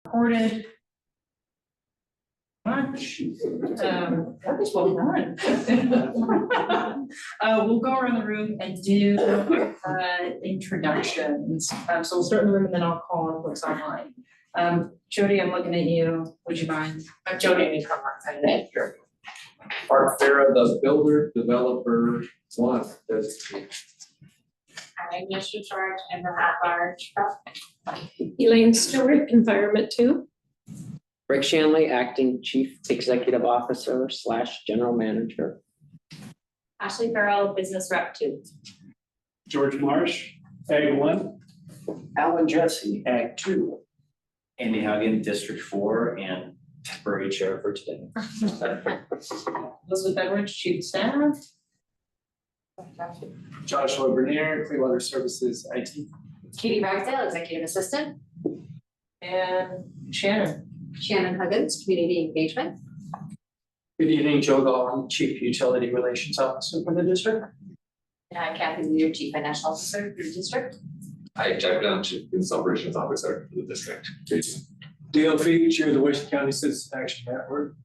Recorded. Much. That was well done. We'll go around the room and do introductions. So we'll start in the room and then I'll call on folks online. Jody, I'm looking at you. Would you mind? Jody, you come on. Here. Art Farah, the builder, developer, one. I'm Mr. Charge and the at large. Elaine Stewart, Environment 2. Rick Shanley, Acting Chief Executive Officer / General Manager. Ashley Farrell, Business Rep 2. George Marsh, Ag 1. Alan Jesse, Ag 2. Andy Hagen, District 4, and temporary chair for today. Elizabeth Edwards, Chief of Staff. Joshua Bernier, Clearwater Services IT. Katie Ragsdale, Executive Assistant. And Shannon. Shannon Huggins, Community Engagement. Good evening, Joe Gall, Chief Utility Relations Officer for the district. Kathy Lear, Chief Financial Officer for the district. Hi, Jack Dunn, Chief Business Operations Officer for the district. Dale Feig, Chair of the Washington County Citizen Action Network.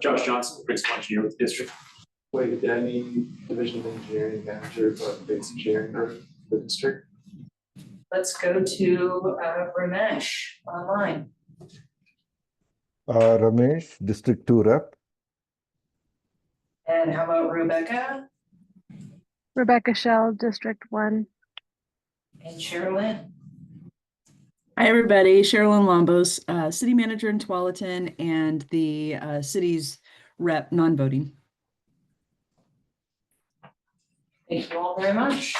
Josh Johnson, Principal Engineer with the district. Wade Denny, Division of Engineering Manager for the Basin Engineering Group for the district. Let's go to Ramesh online. Ramesh, District 2 Rep. And how about Rebecca? Rebecca Shell, District 1. And Sherilyn? Hi, everybody. Sherilyn Lombos, City Manager in Tualatin and the city's rep non-voting. Thank you all very much.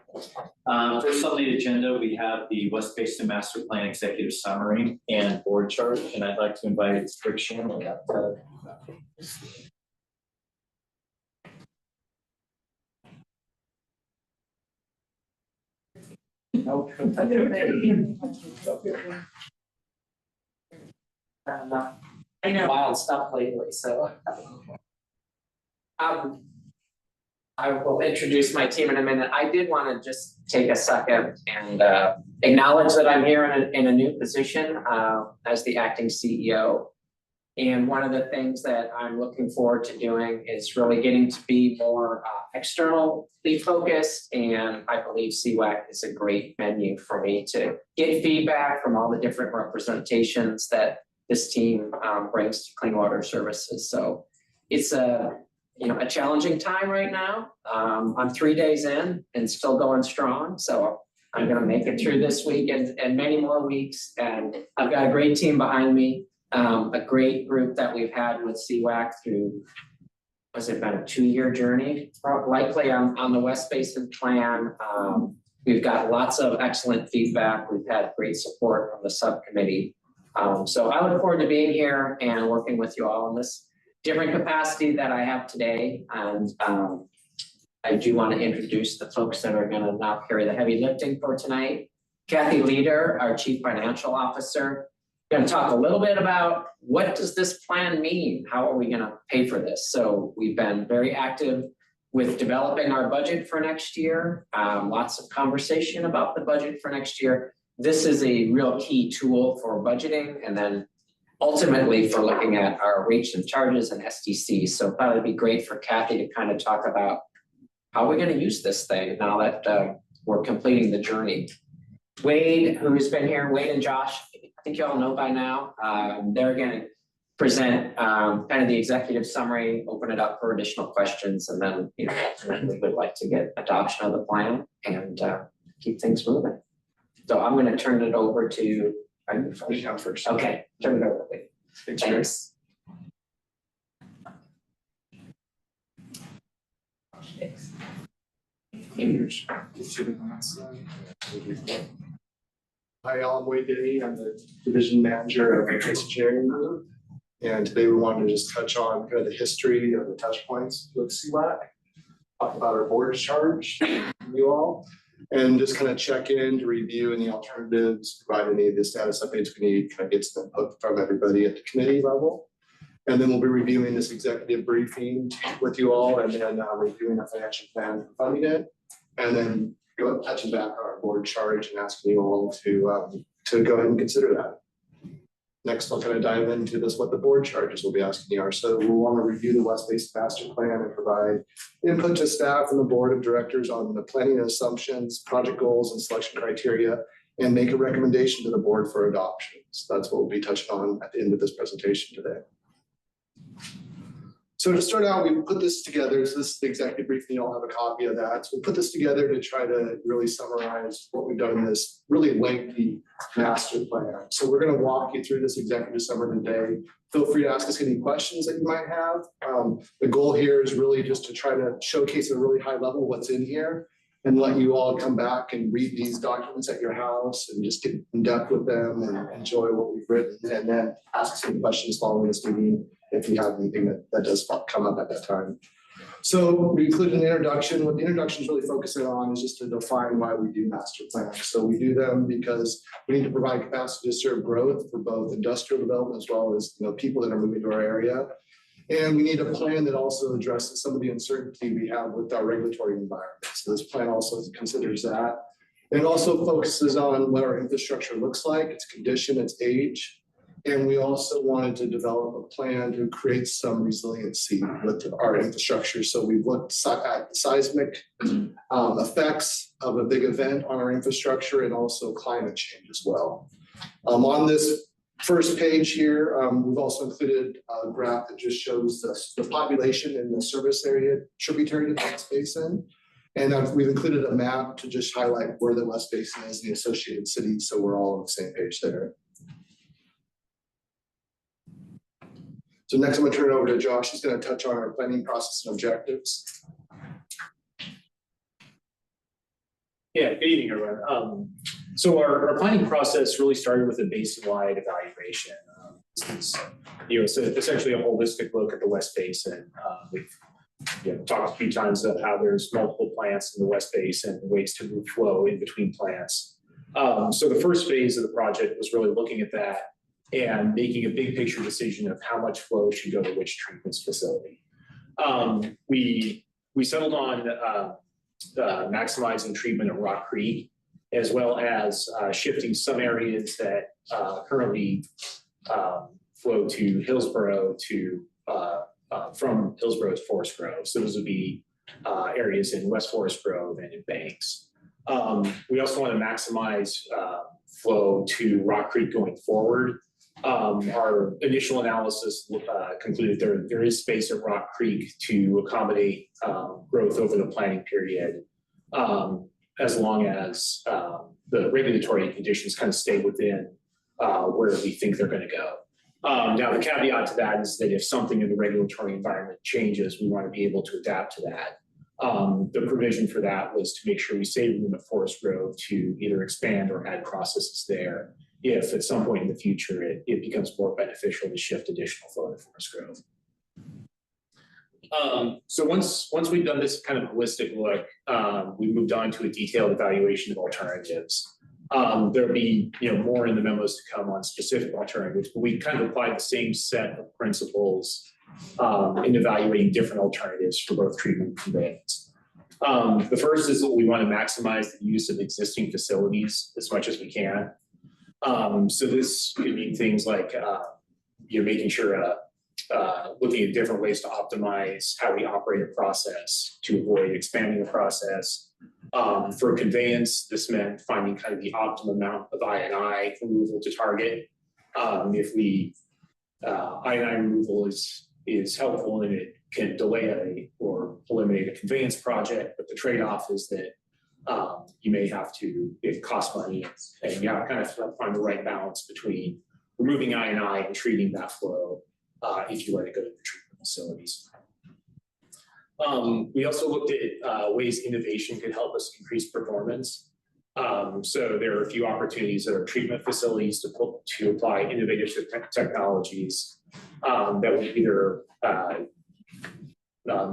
First on the agenda, we have the West Basin Master Plan Executive Summary and Board Chart, and I'd like to invite Rick Shanley up. I know. Wild stuff lately, so. I will introduce my team in a minute. I did want to just take a second and acknowledge that I'm here in a new position as the acting CEO. And one of the things that I'm looking forward to doing is really getting to be more externally focused. And I believe CWAC is a great venue for me to get feedback from all the different representations that this team brings to Clean Water Services. So it's a challenging time right now. I'm 3 days in and still going strong. So I'm going to make it through this week and many more weeks. And I've got a great team behind me. A great group that we've had with CWAC through, has it been a 2-year journey? Likely on the West Basin plan. We've got lots of excellent feedback. We've had great support from the subcommittee. So I look forward to being here and working with you all in this different capacity that I have today. And I do want to introduce the folks that are going to now carry the heavy lifting for tonight. Kathy Leader, our Chief Financial Officer. Going to talk a little bit about what does this plan mean? How are we going to pay for this? So we've been very active with developing our budget for next year. Lots of conversation about the budget for next year. This is a real key tool for budgeting and then ultimately for looking at our rates and charges and SDCs. So I thought it'd be great for Kathy to kind of talk about how we're going to use this thing now that we're completing the journey. Wade, who's been here, Wade and Josh, I think you all know by now, they're going to present kind of the executive summary, open it up for additional questions, and then ultimately we would like to get adoption of the plan and keep things moving. So I'm going to turn it over to. First. Okay, turn it over. Thanks. Hi, I'm Wade Denny. I'm the Division Manager of the Basin Engineering Group. And today we wanted to just touch on kind of the history of the touch points with CWAC, talk about our board charge, you all. And just kind of check in to review any alternatives, provide any of the status updates we need, kind of get some input from everybody at the committee level. And then we'll be reviewing this executive briefing with you all and then reviewing a financial plan for funding it. And then touching back on our board charge and asking you all to to go ahead and consider that. Next, I'll kind of dive into this, what the board charges will be asking you are. So we'll want to review the West Basin Master Plan and provide input to staff and the board of directors on the planning assumptions, project goals, and selection criteria, and make a recommendation to the board for adoption. So that's what we'll be touching on at the end of this presentation today. So to start out, we put this together. So this is the executive briefing. You all have a copy of that. So we put this together to try to really summarize what we've done in this really lengthy master plan. So we're going to walk you through this executive summary today. Feel free to ask us any questions that you might have. The goal here is really just to try to showcase at a really high level what's in here and let you all come back and read these documents at your house and just get in depth with them and enjoy what we've written, and then ask us any questions following this meeting if you have anything that does come up at that time. So we included an introduction. What the introduction is really focusing on is just to define why we do master plans. So we do them because we need to provide capacity to serve growth for both industrial development as well as people that are moving to our area. And we need a plan that also addresses some of the uncertainty we have with our regulatory environment. So this plan also considers that. It also focuses on what our infrastructure looks like, its condition, its age. And we also wanted to develop a plan to create some resiliency with our infrastructure. So we've looked at seismic effects of a big event on our infrastructure and also climate change as well. On this first page here, we've also included a graph that just shows the population in the service area tributary to the West Basin. And we've included a map to just highlight where the West Basin is, the associated cities, so we're all on the same page there. So next I'm going to turn it over to Josh. He's going to touch on our planning process and objectives. Yeah, good evening, everyone. So our planning process really started with a basin-wide evaluation. It's essentially a holistic look at the West Basin. We've talked a few times about how there's multiple plants in the West Basin and ways to move flow in between plants. So the first phase of the project was really looking at that and making a big picture decision of how much flow should go to which treatment facility. We settled on maximizing treatment at Rock Creek, as well as shifting some areas that currently flow to Hillsborough from Hillsborough to Forest Grove. So those would be areas in West Forest Grove and in Banks. We also want to maximize flow to Rock Creek going forward. Our initial analysis concluded there is space at Rock Creek to accommodate growth over the planning period, as long as the regulatory conditions kind of stay within where we think they're going to go. Now, the caveat to that is that if something in the regulatory environment changes, we want to be able to adapt to that. The provision for that was to make sure we save room at Forest Grove to either expand or add processes there if at some point in the future it becomes more beneficial to shift additional flow to Forest Grove. So once we've done this kind of holistic look, we moved on to a detailed evaluation of alternatives. There'll be more in the memos to come on specific alternatives, but we kind of applied the same set of principles in evaluating different alternatives for both treatment and conveyance. The first is that we want to maximize the use of existing facilities as much as we can. So this could mean things like making sure looking at different ways to optimize how we operate a process to avoid expanding the process. For conveyance, this meant finding kind of the optimum amount of I&I removal to target. If I&I removal is helpful and it can delay or eliminate a conveyance project, but the trade-off is that you may have to, it costs money, and you have to kind of find the right balance between removing I&I and treating that flow if you let it go to the treatment facilities. We also looked at ways innovation could help us increase performance. So there are a few opportunities at our treatment facilities to apply innovative technologies that would either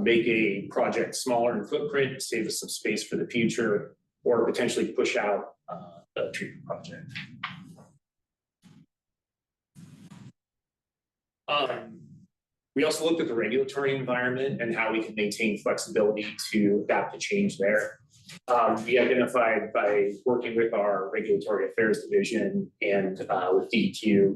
make a project smaller in footprint, save us some space for the future, or potentially push out a treatment project. We also looked at the regulatory environment and how we can maintain flexibility to adapt to change there. we identified by working with our regulatory affairs division and with DEQ,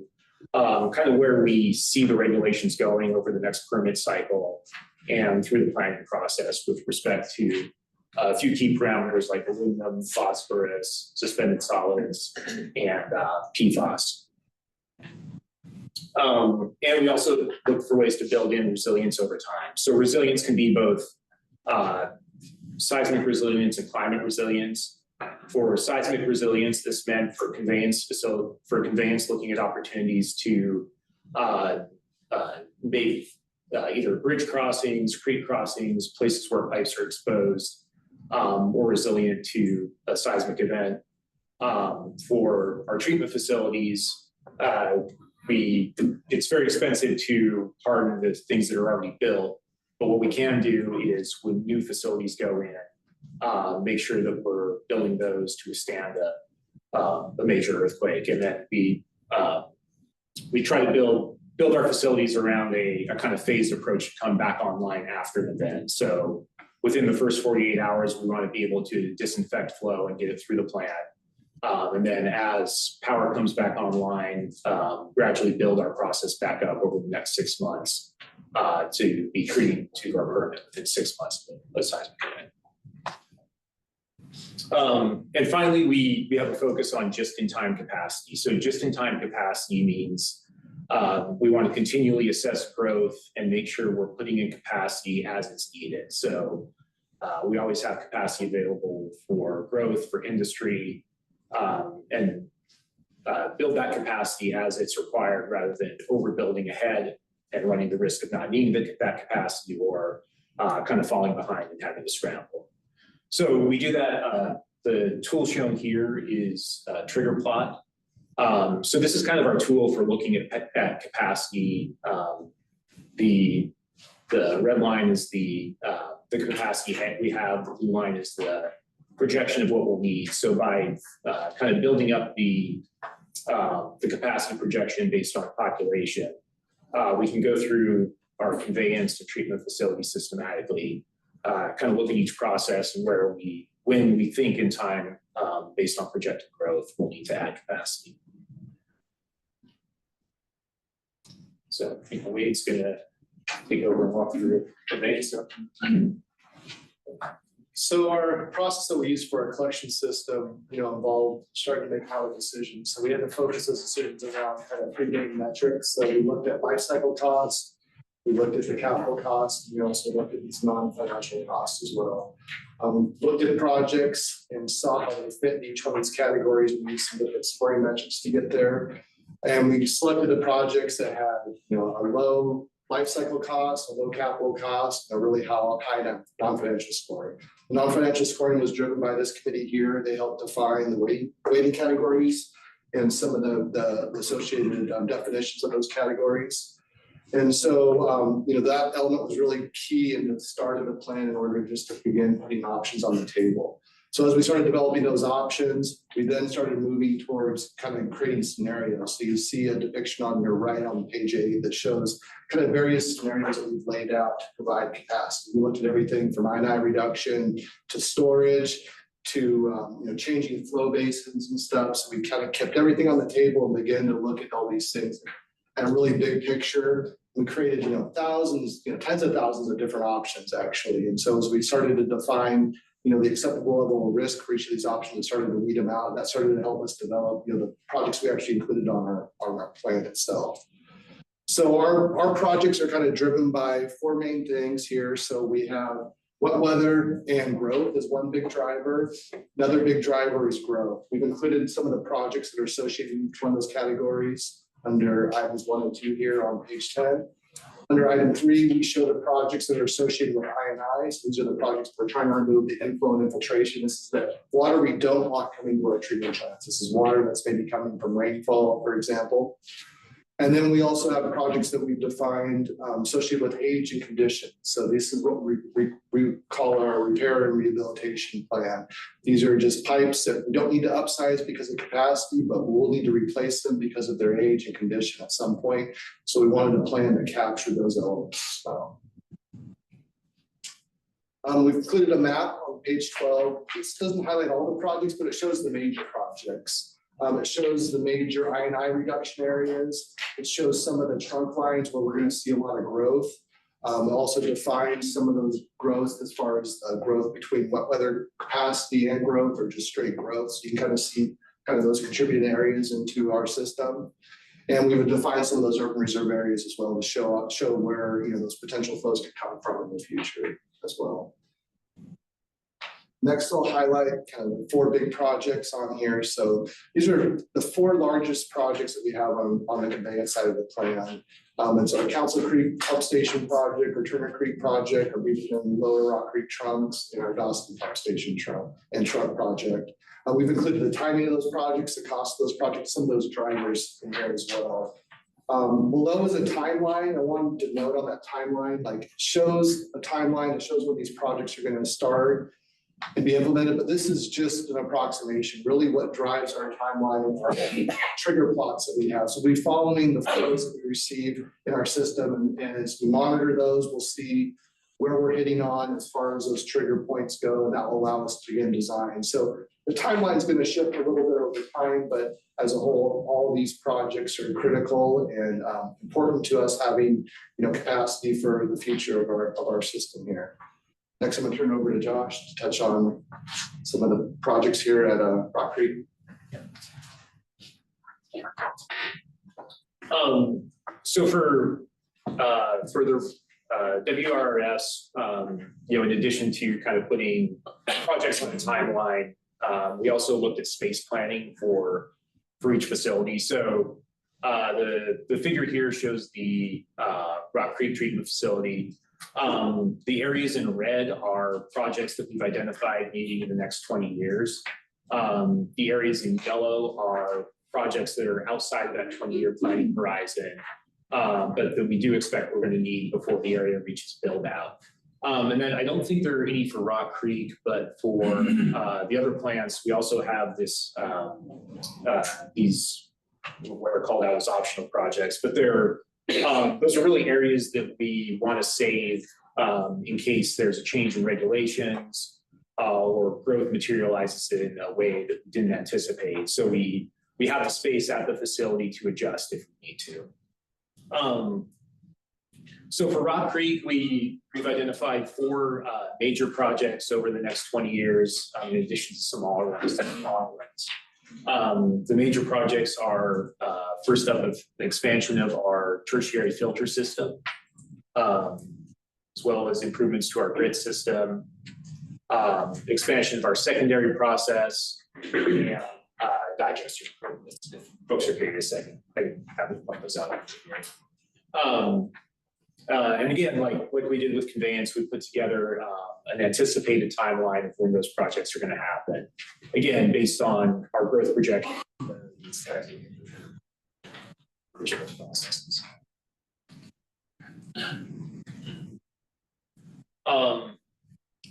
kind of where we see the regulations going over the next permit cycle and through the planning process with respect to a few key parameters like aluminum, phosphorus, suspended solids, and PFAS. And we also look for ways to build in resilience over time. So resilience can be both seismic resilience and climate resilience. For seismic resilience, this meant for conveyance looking at opportunities to make either bridge crossings, creek crossings, places where pipes are exposed, or resilient to a seismic event. For our treatment facilities, it's very expensive to harden the things that are already built. But what we can do is when new facilities go in, make sure that we're building those to withstand a major earthquake. And then we try to build our facilities around a kind of phased approach to come back online after an event. So within the first 48 hours, we want to be able to disinfect flow and get it through the plant. And then as power comes back online, gradually build our process back up over the next 6 months to be treating to our permit within 6 months of seismic event. And finally, we have a focus on just-in-time capacity. So just-in-time capacity means we want to continually assess growth and make sure we're putting in capacity as it's needed. So we always have capacity available for growth, for industry, and build that capacity as it's required rather than overbuilding ahead and running the risk of not needing that capacity or kind of falling behind and having to scramble. So we do that. The tool shown here is Trigger Plot. So this is kind of our tool for looking at capacity. The red line is the capacity we have. The blue line is the projection of what we'll need. So by kind of building up the capacity projection based on population, we can go through our conveyance to treatment facility systematically, kind of look at each process and when we think in time, based on projected growth, we'll need to add capacity. So I think Wade's gonna take over and walk through conveyance. So our process that we use for our collection system, involved starting to make hard decisions. So we had to focus those decisions around kind of 3 main metrics. So we looked at life cycle costs, we looked at the capital costs, and we also looked at these non-financial costs as well. Looked at projects and saw how they fit in each one of these categories. We used some different scoring metrics to get there. And we selected the projects that had, a low life cycle cost, a low capital cost, and a really high non-financial scoring. The non-financial scoring was driven by this committee here. They helped define the weighting categories and some of the associated definitions of those categories. And so, that element was really key in the start of the plan in order just to begin putting options on the table. So as we started developing those options, we then started moving towards kind of creating scenarios. So you see a depiction on your right on page 8 that shows kind of various scenarios that we've laid out to provide capacity. We looked at everything from INI reduction to storage to changing flow basins and stuff. So we kind of kept everything on the table and began to look at all these things at a really big picture. We created thousands, tens of thousands of different options actually. And so as we started to define the acceptable level of risk for each of these options and started to weed them out, that started to help us develop the projects we actually included on our plan itself. So our projects are kind of driven by 4 main things here. So we have wet weather and growth is one big driver. Another big driver is growth. We've included some of the projects that are associated with each one of those categories under items 1 and 2 here on page 10. Under item 3, we show the projects that are associated with INIs. These are the projects we're trying to remove the inflow and infiltration. This is the water we don't want coming to our treatment plants. This is water that's maybe coming from rainfall, for example. And then we also have projects that we've defined associated with age and condition. So this is what we call our repair and rehabilitation plan. These are just pipes that we don't need to upsize because of capacity, but we'll need to replace them because of their age and condition at some point. So we wanted a plan to capture those elements as well. We've included a map on page 12. This doesn't highlight all the projects, but it shows the major projects. It shows the major I&I reduction areas. It shows some of the trunk lines where we're going to see a lot of growth. It also defines some of those growths as far as growth between whether capacity and growth or just straight growth. So you can kind of see kind of those contributing areas into our system. And we would define some of those urban reserve areas as well to show where those potential flows could come from in the future as well. Next, I'll highlight kind of the 4 big projects on here. So these are the 4 largest projects that we have on the conveyance side of the plan. It's our Council Creek Pump Station project, our Turner Creek project, our Region Lower Rock Creek trunks, and our Dawson Pump Station trunk project. We've included the timing of those projects, the cost of those projects, some of those drivers in here as well. Below is a timeline. I wanted to note on that timeline, like it shows a timeline, it shows when these projects are going to start and be implemented, but this is just an approximation. Really what drives our timeline are the trigger plots that we have. So we're following the flows that we receive in our system, and as we monitor those, we'll see where we're hitting on as far as those trigger points go, and that will allow us to begin design. So the timeline is going to shift a little bit over time, but as a whole, all of these projects are critical and important to us having capacity for the future of our system here. Next, I'm going to turn it over to Josh to touch on some of the projects here at Rock Creek. So for the WRS, in addition to kind of putting projects on the timeline, we also looked at space planning for each facility. So the figure here shows the Rock Creek treatment facility. The areas in red are projects that we've identified needing in the next 20 years. The areas in yellow are projects that are outside that 20-year planning horizon, but that we do expect we're going to need before the area reaches build out. And then I don't think there are any for Rock Creek, but for the other plants, we also have these what are called out as optional projects, but those are really areas that we want to save in case there's a change in regulations or growth materializes in a way that we didn't anticipate. So we have the space at the facility to adjust if we need to. So for Rock Creek, we've identified 4 major projects over the next 20 years, in addition to smaller ones. The major projects are first up, the expansion of our tertiary filter system, as well as improvements to our grid system, expansion of our secondary process, and digester improvements. If folks are curious, I can have them point those out. And again, like we did with conveyance, we put together an anticipated timeline of when those projects are going to happen. Again, based on our growth projections.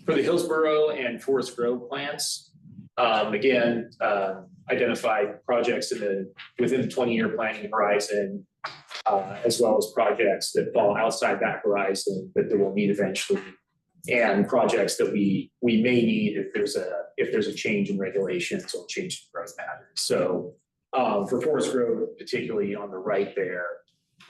For the Hillsborough and Forest Grove plants, again, identified projects within the 20-year planning horizon, as well as projects that fall outside that horizon that they will need eventually, and projects that we may need if there's a change in regulations or change in growth patterns. So for Forest Grove, particularly on the right there,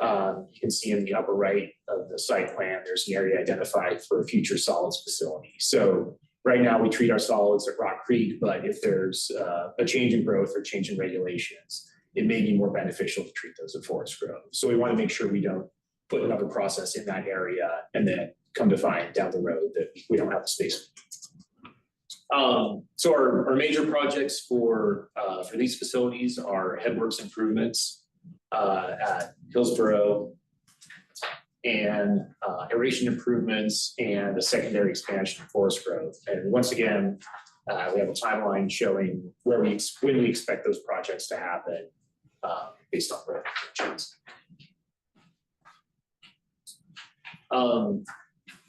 you can see in the upper right of the site plan, there's an area identified for a future solids facility. So right now we treat our solids at Rock Creek, but if there's a change in growth or change in regulations, it may be more beneficial to treat those at Forest Grove. So we want to make sure we don't put another process in that area and then come to find down the road that we don't have the space. So our major projects for these facilities are headworks improvements at Hillsborough and aeration improvements and a secondary expansion of Forest Grove. And once again, we have a timeline showing when we expect those projects to happen based on growth projections.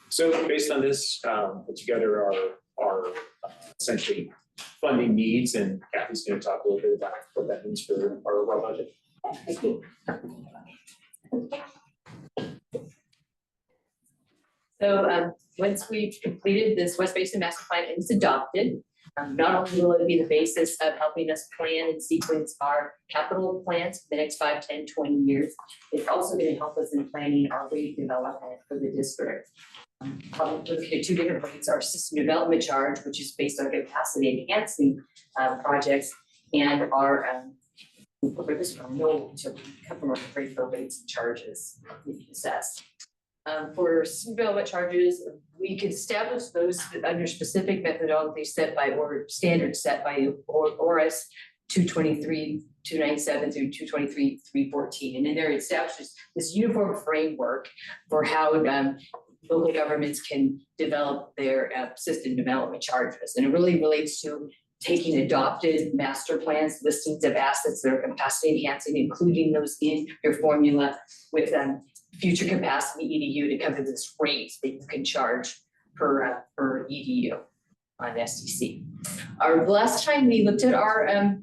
So based on this, put together our essentially funding needs, and Kathy's going to talk a little bit about what that means for our overall budget. Thank you. So once we've completed this West Basin Master Plan and it's adopted, not only will it be the basis of helping us plan and sequence our capital plans for the next 5, 10, 20 years, it's also going to help us in planning our rate development for the district. Probably looking at two different rates, our system development charge, which is based on capacity enhancing projects, and our where this from no to come from our rate for rates and charges we assess. For system development charges, we could establish those under specific methodology set by or standards set by ORS 223, 297 through 223, 314. And then there establishes this uniform framework for how local governments can develop their system development charges. And it really relates to taking adopted master plans, listings of assets that are capacity enhancing, including those in your formula with future capacity EDU to cover this rate that you can charge per EDU on SDC. Our last time we looked at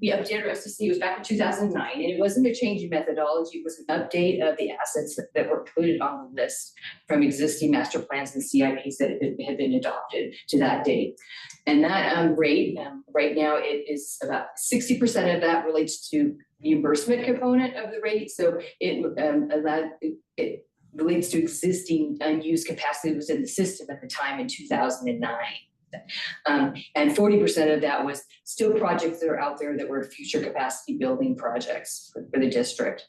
we updated our SDC was back in 2009, and it wasn't a change in methodology, it was an update of the assets that were included on the list from existing master plans and CIPs that had been adopted to that date. And that rate, right now, it is about 60% of that relates to the reimbursement component of the rate. So it relates to existing unused capacity that was in the system at the time in 2009. And 40% of that was still projects that are out there that were future capacity building projects for the district.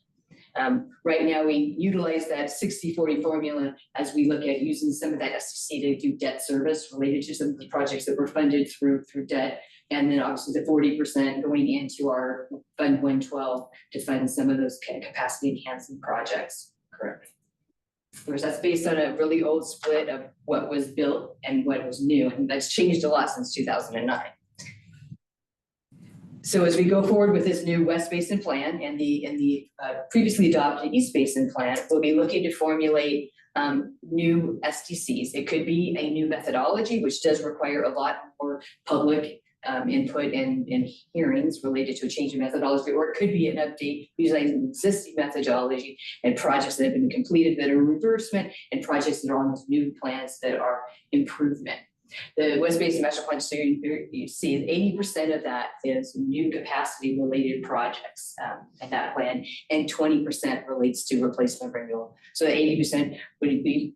Right now, we utilize that 60-40 formula as we look at using some of that SDC to do debt service related to some of the projects that were funded through debt. And then obviously the 40% going into our Fund 112 to fund some of those capacity enhancing projects. Correct. Of course, that's based on a really old split of what was built and what was new, and that's changed a lot since 2009. So as we go forward with this new West Basin plan and the previously adopted East Basin plan, we'll be looking to formulate new SDCs. It could be a new methodology, which does require a lot more public input and hearings related to a change in methodology, or it could be an update using an existing methodology and projects that have been completed that are reimbursement and projects that are on those new plans that are improvement. The West Basin Master Plan, so you see 80% of that is new capacity related projects in that plan, and 20% relates to replacement renewal. So 80% would be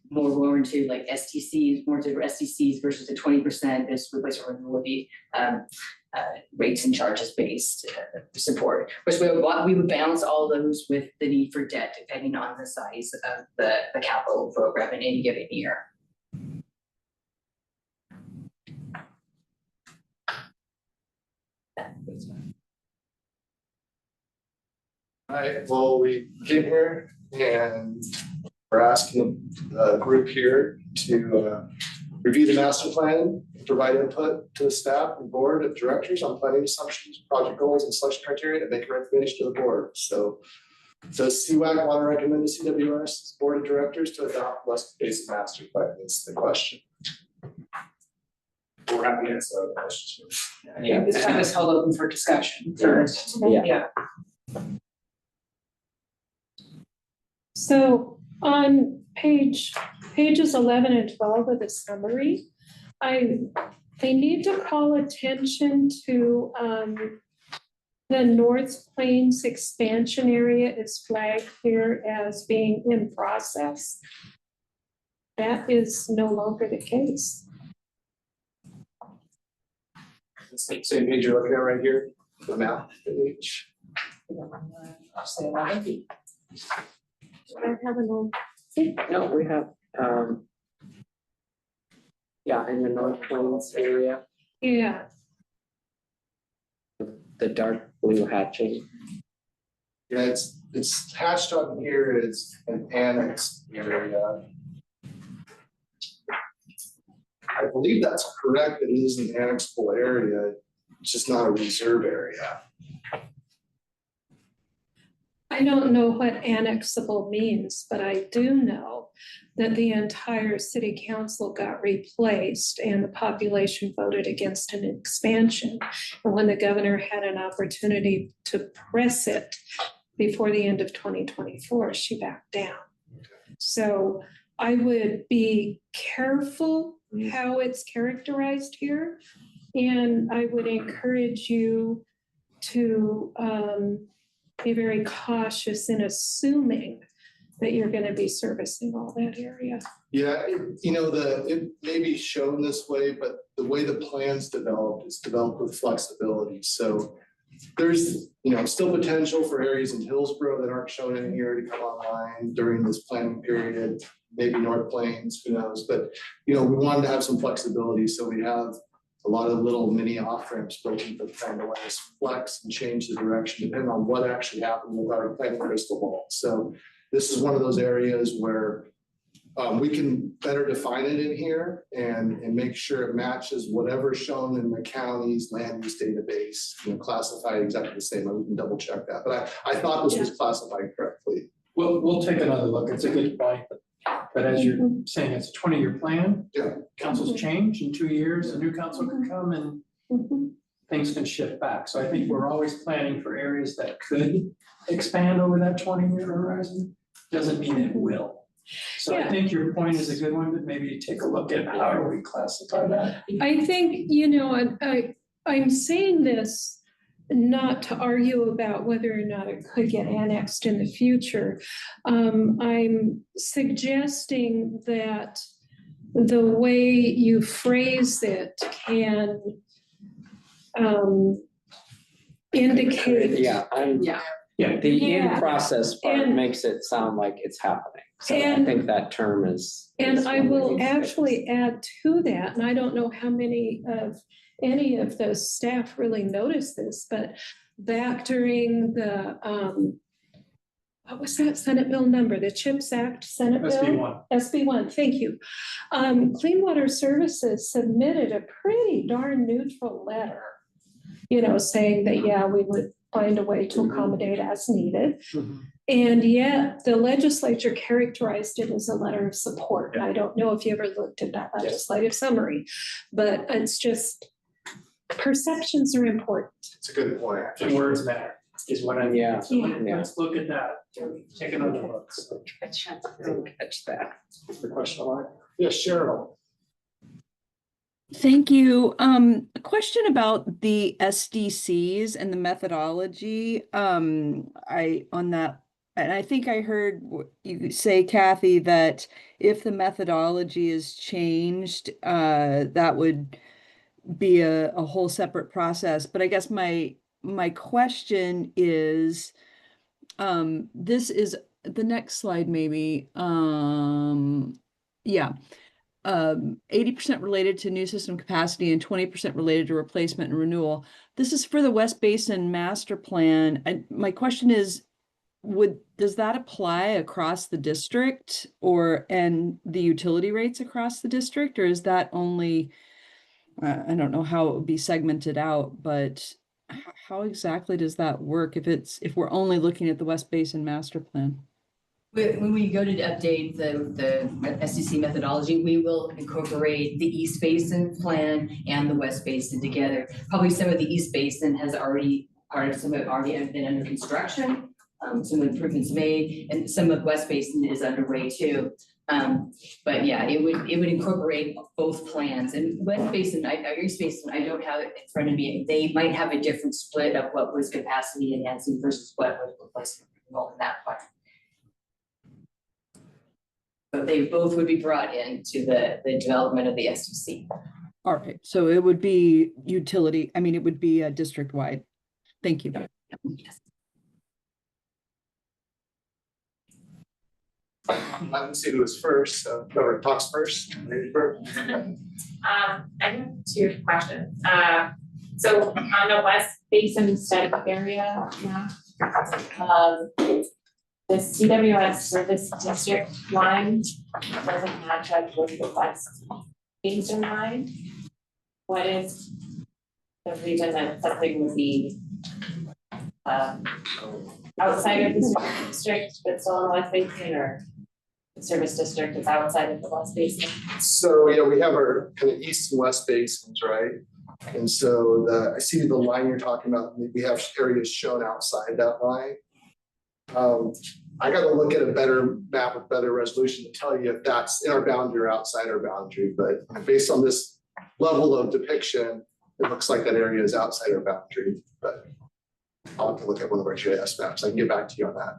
more warranted like STCs, warranted STCs versus the 20% is replacement renewal would be rates and charges based support. Which we would balance all those with the need for debt depending on the size of the capital program in any given year. All right, well, we came here and we're asking the group here to review the master plan, provide input to the staff and board of directors on planning assumptions, project goals, and selection criteria to make a recommendation to the board. So does CWAC want to recommend to CWS board of directors to adopt West Basin master plan? Is the question. We're happy to answer the question. Yeah, this time is held open for discussion first. Yeah. So on pages 11 and 12 of the summary, I need to call attention to the North Plains expansion area is flagged here as being in process. That is no longer the case. Same page you're looking at right here, the map page. I'll say 11. Do I have an old? No, we have, yeah, in the North Plains area, Yeah, the dark blue hatching. Yeah, it's hatched on here as an annex area. I believe that's correct. It is an annexable area. It's just not a reserve area. I don't know what annexable means, but I do know that the entire city council got replaced and the population voted against an expansion. And when the governor had an opportunity to press it before the end of 2024, she backed down. So I would be careful how it's characterized here. And I would encourage you to be very cautious in assuming that you're gonna be servicing all that area. Yeah, it may be shown this way, but the way the plan's developed is developed with flexibility. So there's, still potential for areas in Hillsborough that aren't shown in here to come online during this planning period, maybe North Plains, who knows? But, we wanted to have some flexibility, so we have a lot of little mini off-ramps built into the plan to let us flex and change the direction depending on what actually happened with our planning crystal ball. So this is one of those areas where we can better define it in here and make sure it matches whatever's shown in the county's land use database, classified exactly the same. We can double check that, but I thought this was classified correctly. We'll take another look. It's a good point. But as you're saying, it's a 20-year plan. Yeah. Councils change in 2 years, a new council can come and things can shift back. So I think we're always planning for areas that could expand over that 20-year horizon. Doesn't mean it will. So I think your point is a good one, but maybe take a look at how do we classify that? I think, I'm saying this not to argue about whether or not it could get annexed in the future. I'm suggesting that the way you phrase it can indicate. Yeah, Yeah. the Yeah. in-process part And- makes it sound like it's happening. So I And- think that term is. And I one will we need to fix. actually add to that, and I don't know how many of any of the staff really noticed this, but back during the, what was that Senate bill number? The CHIPS Act Senate bill? SB1. SB1, thank you. Clean Water Services submitted a pretty darn neutral letter, saying that, yeah, we would find a way to accommodate as needed. And yet the legislature characterized it as a letter of support. I don't know if you ever looked at that legislative summary, but it's just, perceptions are important. It's a good point. And words matter is what I mean. Yeah. So let's look at that. Take another look. So, Catch that. The question line. Yeah, Cheryl. Thank you. A question about the SDCs and the methodology. And I think I heard you say, Kathy, that if the methodology is changed, that would be a whole separate process. But I guess my question is, this is the next slide, maybe. 80% related to new system capacity and 20% related to replacement and renewal. This is for the West Basin Master Plan. My question is, does that apply across the district and the utility rates across the district, or is that only, I don't know how it would be segmented out, but how exactly does that work if we're only looking at the West Basin Master Plan? When we go to update the SDC methodology, we will incorporate the East Basin plan and the West Basin together. Probably some of the East Basin has already been under construction, some improvements made, and some of West Basin is underway too. But yeah, it would incorporate both plans. And West Basin, East Basin, I don't have it in front of me. They might have a different split of what was capacity enhancing versus what was replacement renewal in that part. But they both would be brought into the development of the SDC. All right, so it would be it would be district-wide. Thank you. Let's see who was first. So whoever talks first. I have two questions. So on the West Basin study area, the CWS service district line doesn't match up with the West Basin line. What is the reason that something would be outside of the district but still in the West Basin, or the service district is outside of the West Basin? So, we have our kind of east and west basins, right? And so I see the line you're talking about, we have areas shown outside that line. I gotta look at a better map with better resolution to tell you if that's in our boundary or outside our boundary, but based on this level of depiction, it looks like that area is outside our boundary, but I'll have to look at one of our GIS maps. I can get back to you on that.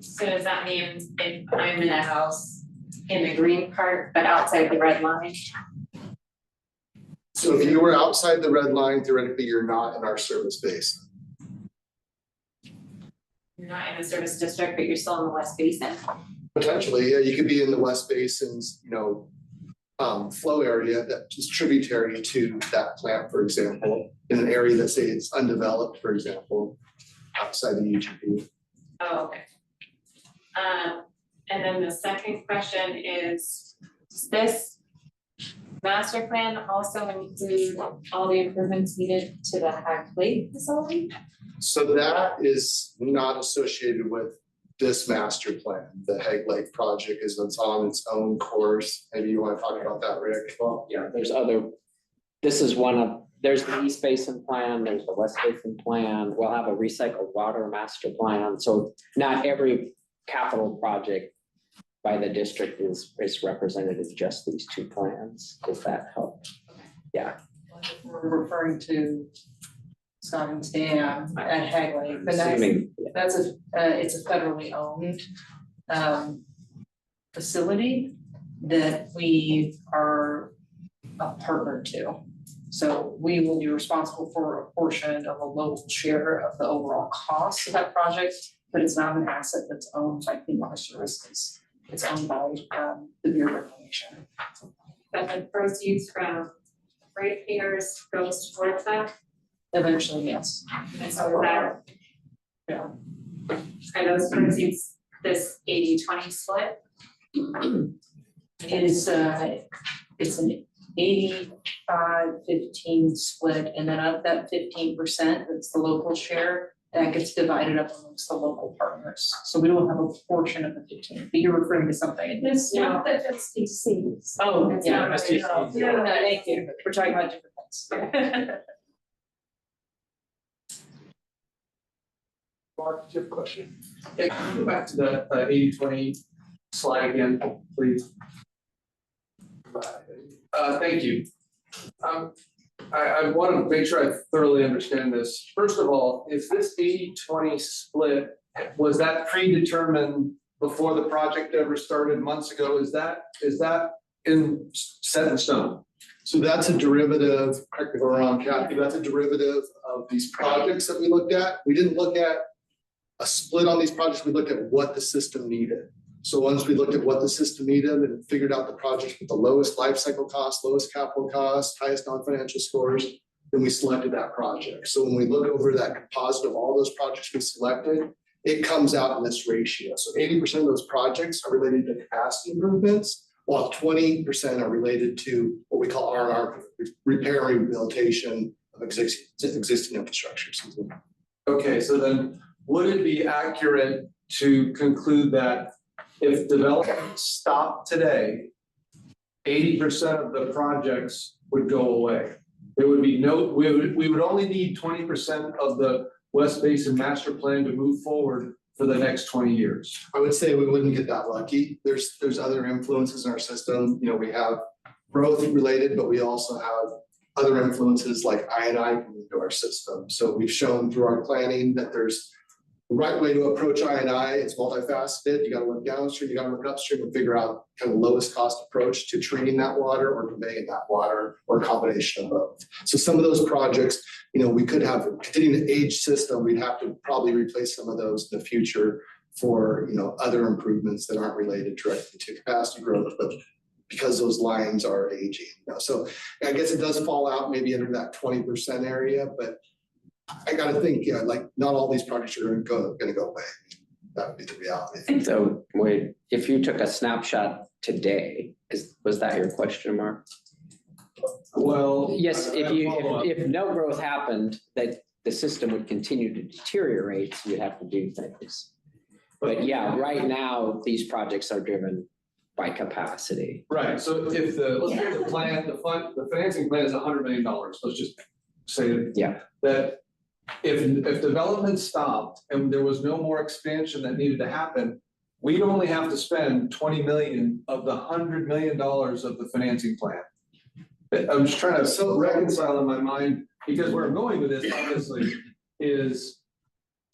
So does that mean if I'm in a house in the green part, but outside the red line? So if you were outside the red line, theoretically, you're not in our service base. You're not in the service district, but you're still in the West Basin. Potentially, yeah, you could be in the West Basin's, flow area that is tributary to that plant, for example, in an area that say it's undeveloped, for example, outside the UGB. Oh, okay. And then the second question is, does this master plan also include all the improvements needed to the Hag Lake facility? So that is not associated with this master plan. The Hag Lake project is on its own course. Maybe you want to talk about that, Rick? Well, yeah, there's the East Basin plan, there's the West Basin plan, we'll have a recycled water master plan, so not every capital project by the district is represented as just these two plans, does that help? Yeah. We're referring to Scott's Dam at Hag Lake, but Assuming- it's a federally owned facility that we are a partner to. So we will be responsible for a portion of a local share of the overall cost of that project, but it's not an asset that's owned by Clean Water Services. It's owned by the Bureau of Reclamation. But the proceeds from ratepayers goes towards that, Eventually, yes. and so that, Yeah. are those proceeds this 80-20 split? It's an 85-15 split, and then of that 15%, that's the local share, that gets divided up amongst the local partners. So we don't have a portion of the 15, but you're referring to something. It's not that SDCs. Oh, It's yeah. not No, SDCs. thank you. We're talking about different things. Mark, do you have a question? Yeah, can you go back to the 80-20 slide again, please? Thank you. I want to make sure I thoroughly understand this. First of all, is this 80-20 split, was that predetermined before the project ever started months ago? Is that set in stone? So that's a derivative, correct me if I'm wrong, Kathy, that's a derivative of these projects that we looked at. We didn't look at a split on these projects, we looked at what the system needed. So once we looked at what the system needed and figured out the projects with the lowest life cycle cost, lowest capital cost, highest non-financial scores, then we selected that project. So when we look over that composite of all those projects we selected, it comes out in this ratio. So 80% of those projects are related to capacity improvements, while 20% are related to what we call R&R, repair and rehabilitation of existing infrastructure. Okay, so then would it be accurate to conclude that if development stopped today, 80% of the projects would go away? There would be we would only need 20% of the West Basin master plan to move forward for the next 20 years. I would say we wouldn't get that lucky. There's other influences in our system. We have growth related, but we also have other influences like I&I coming into our system. So we've shown through our planning that there's the right way to approach I&I. It's multifaceted. You got to look downstream, you got to look upstream and figure out kind of the lowest cost approach to treating that water or conveying that water or a combination of both. So some of those projects, we could have continuing to age system. We'd have to probably replace some of those in the future for, other improvements that aren't related directly to capacity growth, but because those lines are aging. So I guess it does fall out maybe under that 20% area, but I got to think, not all these projects are going to go away. That would be the reality. So wait, if you took a snapshot today, was that your question, Mark? Well, Yes, if no growth happened, that the system would continue to deteriorate, so you'd have to do things. But yeah, right now, these projects are driven by capacity. right, so if let's say the financing plan is $100 million, let's just say Yeah. that if development stopped and there was no more expansion that needed to happen, we'd only have to spend 20 million of the $100 million of the financing plan. I'm just trying to reconcile in my mind, because where I'm going with this, obviously, is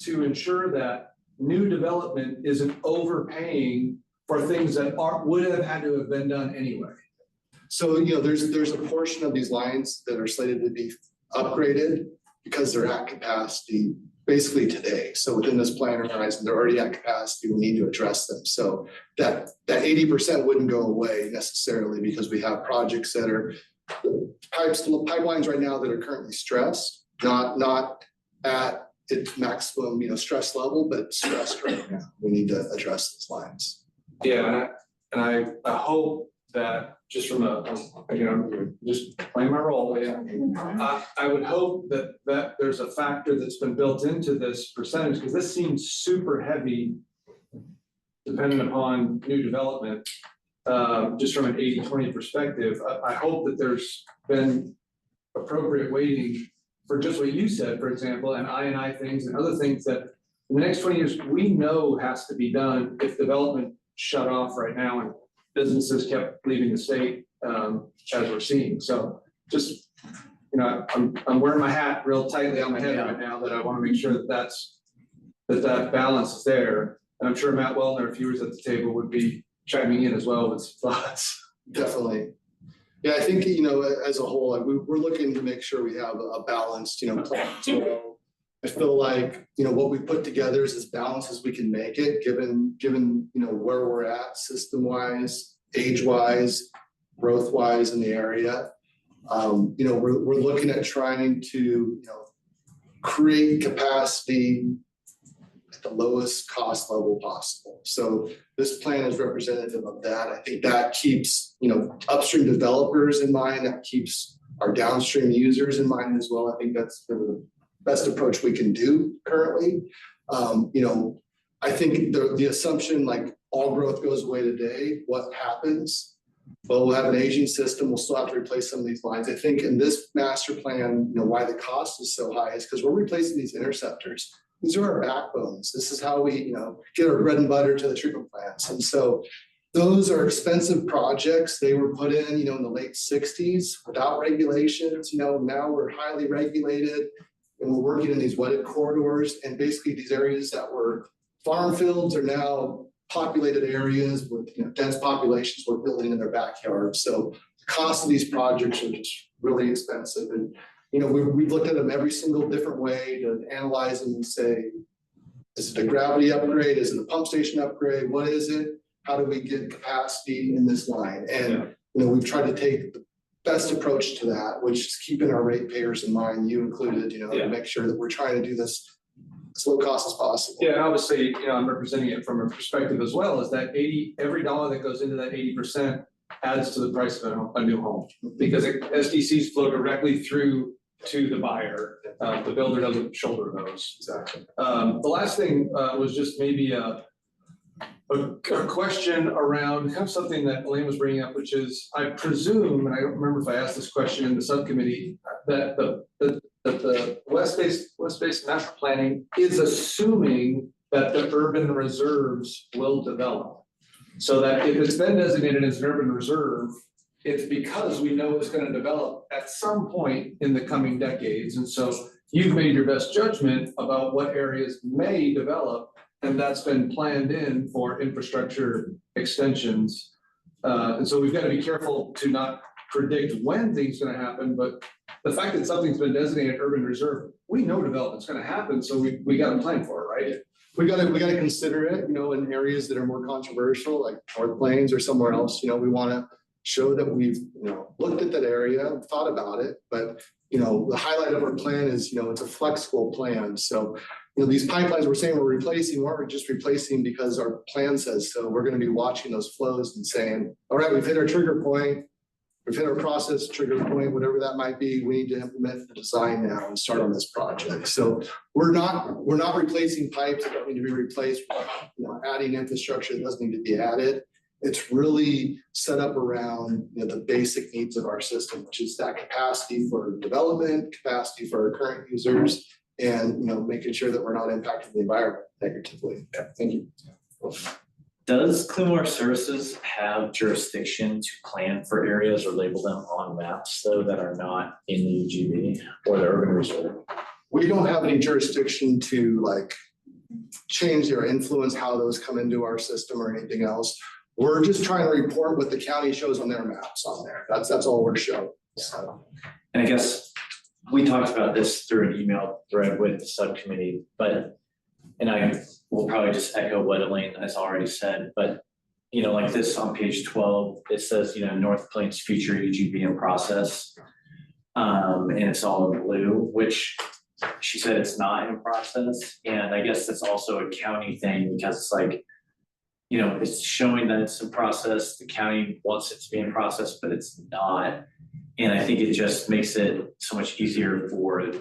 to ensure that new development isn't overpaying for things that would have had to have been done anyway. So, there's a portion of these lines that are slated to be upgraded because they're at capacity basically today. So within this plan horizon, they're already at capacity. We need to address them. So that 80% wouldn't go away necessarily, because we have projects that are pipelines right now that are currently stressed, not at its maximum, stress level, but stressed right now. We need to address those lines. Yeah, and I hope that just from just playing my role, I would hope that there's a factor that's been built into this percentage, because this seems super heavy dependent upon new development, just from an 80-20 perspective. I hope that there's been appropriate weighting for just what you said, for example, and I things and other things that in the next 20 years, we know has to be done if development shut off right now and businesses kept leaving the state, as we're seeing. So just, I'm wearing my hat real tightly on my head right now, that I want to make sure that balance is there. And I'm sure Matt Wellner, if he was at the table, would be chiming in as well with some thoughts. Definitely. Yeah, I think, as a whole, we're looking to make sure we have a balanced, plan. I feel like, what we put together is as balanced as we can make it, given, where we're at system-wise, age-wise, growth-wise in the area. We're looking at trying to, create capacity at the lowest cost level possible. So this plan is representative of that. I think that keeps, upstream developers in mind, that keeps our downstream users in mind as well. I think that's the best approach we can do currently. I think the assumption, like all growth goes away today, what happens? Well, we'll have an aging system. We'll still have to replace some of these lines. I think in this master plan, why the cost is so high is because we're replacing these interceptors. These are our backbones. This is how we, get our bread and butter to the treatment plants. And so those are expensive projects. They were put in, in the late 60s without regulations. Now we're highly regulated. And we're working in these wetted corridors, and basically these areas that were farm fields are now populated areas with dense populations we're building in their backyards. So the cost of these projects are just really expensive. And we've looked at them every single different way to analyze them and say, is it a gravity upgrade? Is it a pump station upgrade? What is it? How do we get capacity in this line? And we've tried to take the best approach to that, which is keeping our ratepayers in mind, you included, to make sure that we're trying to do this as low cost as possible. Yeah, and obviously, I'm representing it from a perspective as well, is that every dollar that goes into that 80% adds to the price of a new home, because SDCs flow directly through to the buyer. The builder doesn't shoulder those. Exactly. The last thing was just maybe a question around kind of something that Elaine was bringing up, which is, I presume, and I don't remember if I asked this question in the subcommittee, that the West Basin master planning is assuming that the urban reserves will develop. So that if it's been designated as an urban reserve, it's because we know it's going to develop at some point in the coming decades. And so you've made your best judgment about what areas may develop, and that's been planned in for infrastructure extensions. And so we've got to be careful to not predict when things are going to happen, but the fact that something's been designated urban reserve, we know development's going to happen, so we got to plan for it, right? We got to consider it, in areas that are more controversial, like North Plains or somewhere else. We want to show that we've, looked at that area, thought about it, but the highlight of our plan is, it's a flexible plan. So, these pipelines we're saying we're replacing, we're just replacing because our plan says so. We're going to be watching those flows and saying, all right, we've hit our trigger point, we've hit our process trigger point, whatever that might be. We need to implement the design now and start on this project. So we're not replacing pipes that don't need to be replaced, adding infrastructure that doesn't need to be added. It's really set up around the basic needs of our system, which is that capacity for development, capacity for our current users, and, you know, making sure that we're not impacting the environment negatively. Thank you. Does Clean Water Services have jurisdiction to plan for areas or label them on maps though that are not in the UGB or the urban reserve? We don't have any jurisdiction to like change or influence how those come into our system or anything else. We're just trying to report what the county shows on their maps on there. That's all we're showing. So. And I guess we talked about this through an email thread with the subcommittee, and I will probably just echo what Elaine has already said, but you know, like this on page 12, it says, you know, North Plains future UGB in process. And it's all in blue, which she said it's not in process. And I guess that's also a county thing because it's like, you know, it's showing that it's in process. The county wants it to be in process, but it's not. And I think it just makes it so much easier for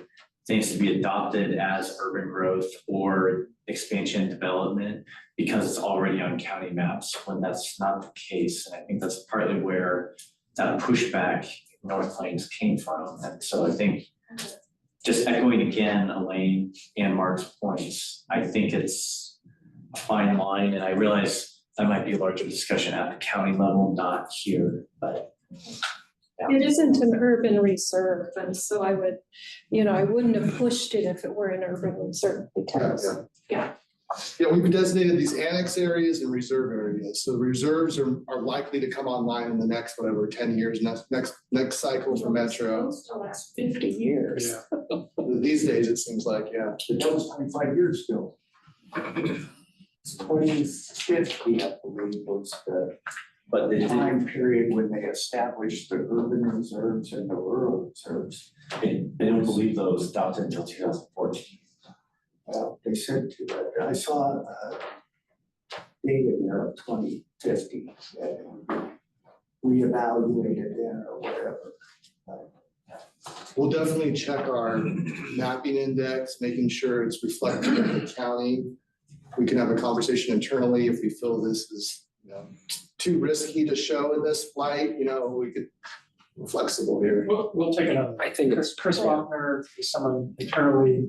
things to be adopted as urban growth or expansion development because it's already on county maps when that's not the case. And I think that's partly where that pushback in North Plains came from. And so I think just echoing again, Elaine and Mark's points, I think it's a fine line. And I realize that might be a larger discussion at the county level, not here, but. Yeah. It isn't an urban reserve, and so I would, you know, I wouldn't have pushed it if it were an urban reserve because, yeah. Yeah, we've designated these annex areas and reserve areas. So reserves are likely to come online in the next, whatever, 10 years, next cycle for Metro. Supposed to last 50 years. Yeah. These days, it seems like, yeah. That was 25 years ago. 2050, I believe, was the time period when they established the urban reserves and the rural reserves. They don't believe those adopted until 2014. Well, they said to that. I saw data there of 2050 reevaluated then or whatever. We'll definitely check our mapping index, making sure it's reflected in the county. We can have a conversation internally if we feel this is, you know, too risky to show in this flight, you know, we could, we're flexible here. We'll take another. I think it's Chris Wagner is someone internally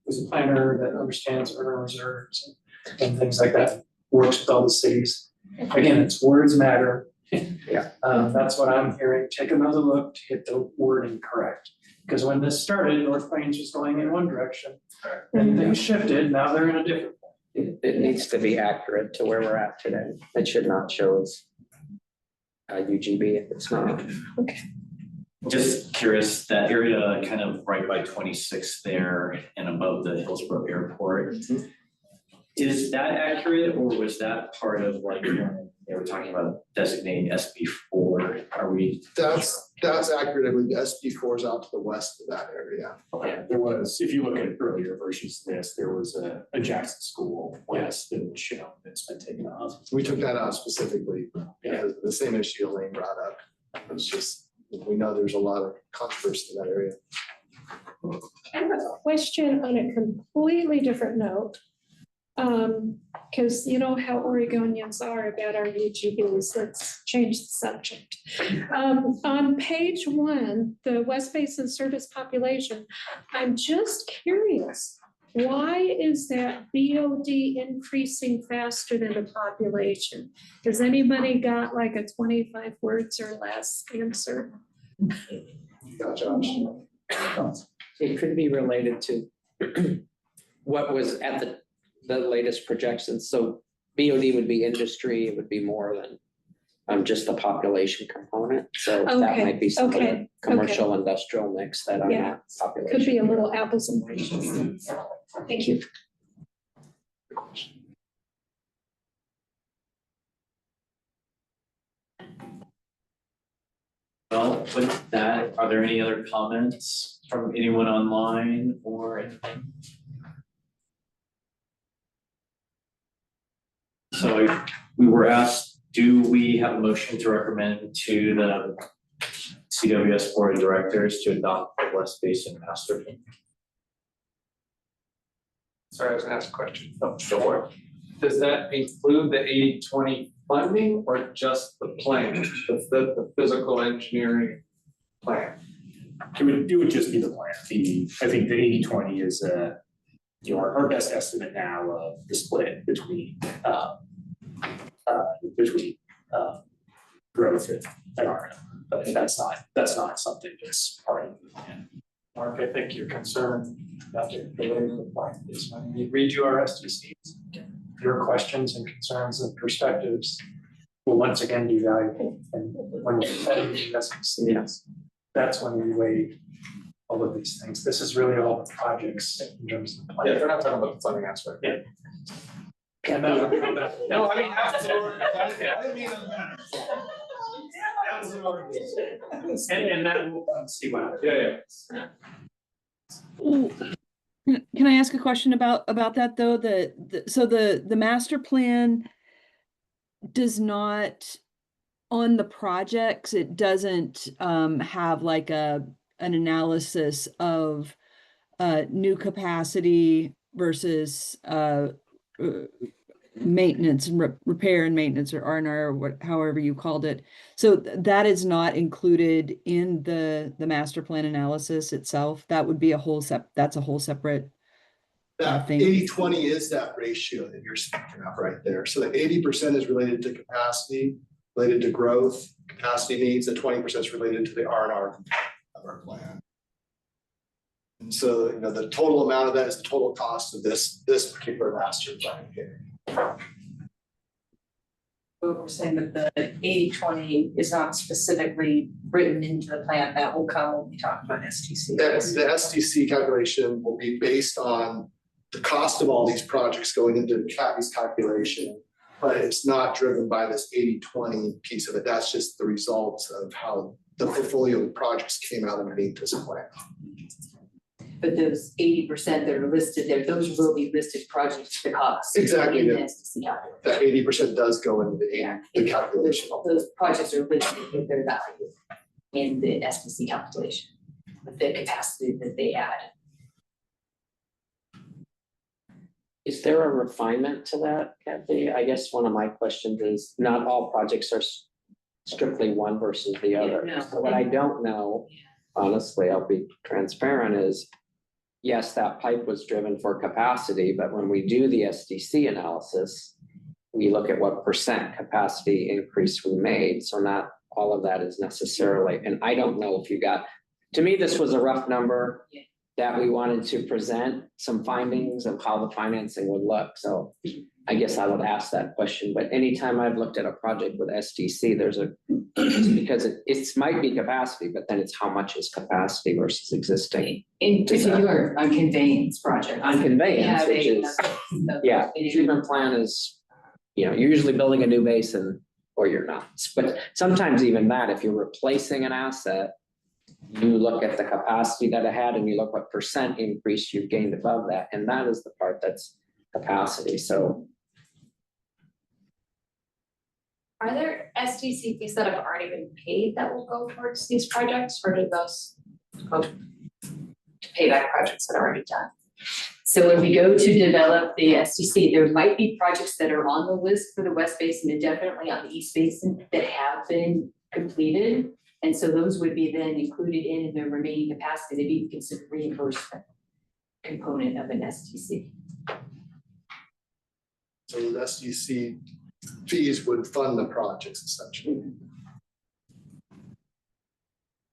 who's a planner that understands urban reserves and things like that, works with all the cities. Again, it's words matter. Yeah. That's what I'm hearing. Take another look to get the wording correct. Because when this started, North Plains was going in one direction and things shifted. Now they're in a different one. It needs to be accurate to where we're at today. It should not show as UGB if it's not. Okay. Just curious, that area kind of right by 26 there and above the Hillsborough Airport. Is that accurate or was that part of like, they were talking about designating SB4? Are we? That's accurate. I believe SB4 is out to the west of that area. Yeah, there was, if you look at earlier versions of this, there was a Jackson School west that was shown that's been taken off. We took that out specifically because the same issue Elaine brought up. It's just, we know there's a lot of controversy in that area. I have a question on a completely different note. Because you know how Oregonians are about our UGBs. Let's change the subject. On page 1, the West Basin service population, I'm just curious, why is that BOD increasing faster than the population? Has anybody got like a 25 words or less answer? Yeah, Josh. It could be related to what was at the latest projections. So BOD would be industry, it would be more than just the population component. So that Okay, might be some of the okay, commercial industrial mix that are Yeah. not population. Could be a little apples and oranges. Thank you. Well, with that, are there any other comments from anyone online or anything? So we were asked, do we have a motion to recommend to the CWS Board of Directors to adopt the West Basin Master Plan? Sorry, I was gonna ask a question. Oh, sure. Does that include the 80-20 funding or just the plan, the physical engineering plan? it would just be the plan. I think the 80-20 is, our best estimate now of the split between, growth and R&M. But that's not something that's part of the plan. Mark, I think your concern about the political part is when we redo our SDCs, your questions and concerns and perspectives will once again be valuable. And when you're setting the SDCs, that's when we weigh all of these things. This is really all the projects in terms of the plan. Yeah, they're not talking about the funding aspect. Yeah. And then we'll come back. No, I mean, absolutely. I didn't mean that. Absolutely. And that will see what. Yeah, yeah. Ooh. Can I ask a question about that though? So the master plan does not, on the projects, it doesn't have like an analysis of new capacity versus maintenance and repair and maintenance, or R&R, or what, however you called it. So that is not included in the master plan analysis itself. That would be that's a whole separate That thing. 80-20 is that ratio that you're speaking of right there. So the 80% is related to capacity, related to growth, capacity needs, the 20% is related to the R&R of our plan. And so, the total amount of that is the total cost of this particular master plan here. But we're saying that the 80-20 is not specifically written into the plan. That will come when we talk about STC. The STC calculation will be based on the cost of all these projects going into Kathy's calculation, but it's not driven by this 80-20 piece of it. That's just the results of how the portfolio of projects came out underneath this plan. But those 80% that are listed there, those will be listed projects to cost. Exactly. In the SDC calculation. That 80% does go into the calculation. Those projects are listed with their value in the SDC calculation, with the capacity that they add. Is there a refinement to that, Kathy? I guess one of my questions is, not all projects are strictly one versus the other. no. So what I don't know, honestly, I'll be transparent, is yes, that pipe was driven for capacity, but when we do the SDC analysis, we look at what percent capacity increase we made. So not all of that is necessarily, and I don't know if you got, to me, this was a rough number that we wanted to present some findings of how the financing would look. So I guess I would ask that question, but anytime I've looked at a project with SDC, there's because it might be capacity, but then it's how much is capacity versus existing. In particular, on conveyance project. On conveyance, which is, yeah, treatment plan is, you're usually building a new basin or you're not. But sometimes even that, if you're replacing an asset, you look at the capacity that it had and you look what percent increase you've gained above that. And that is the part that's capacity. So. Are there SDC fees that have already been paid that will go towards these projects, or do those go to pay back projects that are already done? So when we go to develop the SDC, there might be projects that are on the list for the West Basin and definitely on the East Basin that have been completed. And so those would be then included in the remaining capacity. They'd be considered reimbursement component of an SDC. So the SDC fees would fund the projects essentially.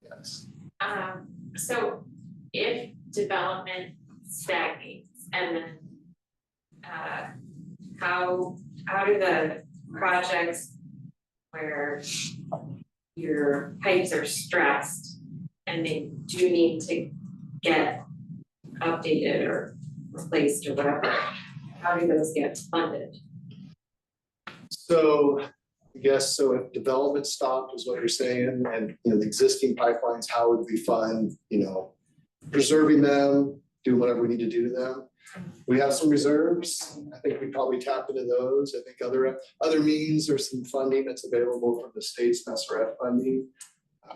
Yes. So if development stagnates and then how do the projects where your pipes are stressed and they do need to get updated or replaced or whatever, how do those get funded? So I guess, so if development stopped is what you're saying, and the existing pipelines, how would we fund, preserving them, do whatever we need to do to them? We have some reserves. I think we probably tap into those. I think other means, there's some funding that's available from the state's SRF funding.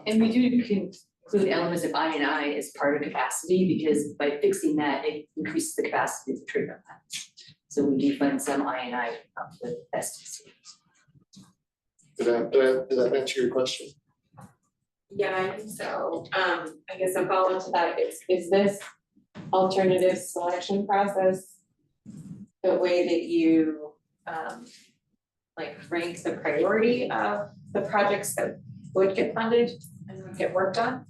And we do include elements of I&I as part of capacity, because by fixing that, it increases the capacity of the treatment plant. So we do fund some I&I with SDC. Did that answer your question? Yeah, I think so. I guess a follow-up to that is this alternative selection process the way that you, like rank the priority of the projects that would get funded and would get worked on?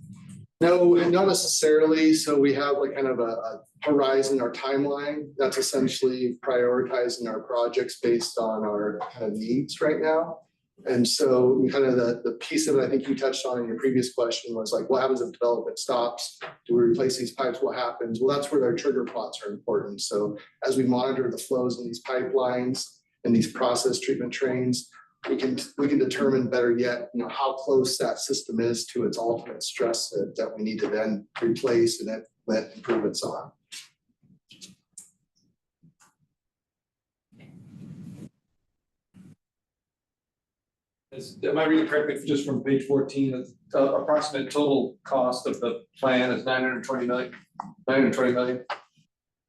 No, not necessarily. So we have like kind of a horizon or timeline that's essentially prioritizing our projects based on our kind of needs right now. And so kind of the piece of it, I think you touched on in your previous question was like, what happens if development stops? Do we replace these pipes? What happens? Well, that's where our trigger plots are important. So as we monitor the flows in these pipelines and these process treatment trains, we can determine better yet, how close that system is to its ultimate stress that we need to then replace and then let improvements on. Am I reading correctly, just from page 14, the approximate total cost of the plan is 920 million? 920 million?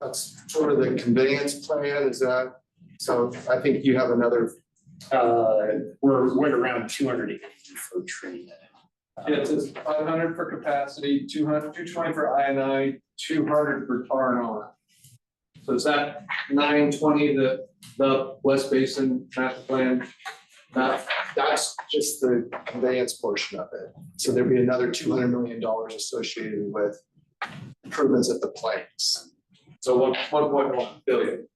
That's sort of the conveyance plan, is that, so I think you have another. We're at around 280 for train. Yeah, it says 500 for capacity, 220 for I&I, 200 for R&R. So is that 920 the West Basin master plan? That's just the conveyance portion of it. So there'd be another $200 million associated with improvements at the plants. So 1.1 billion.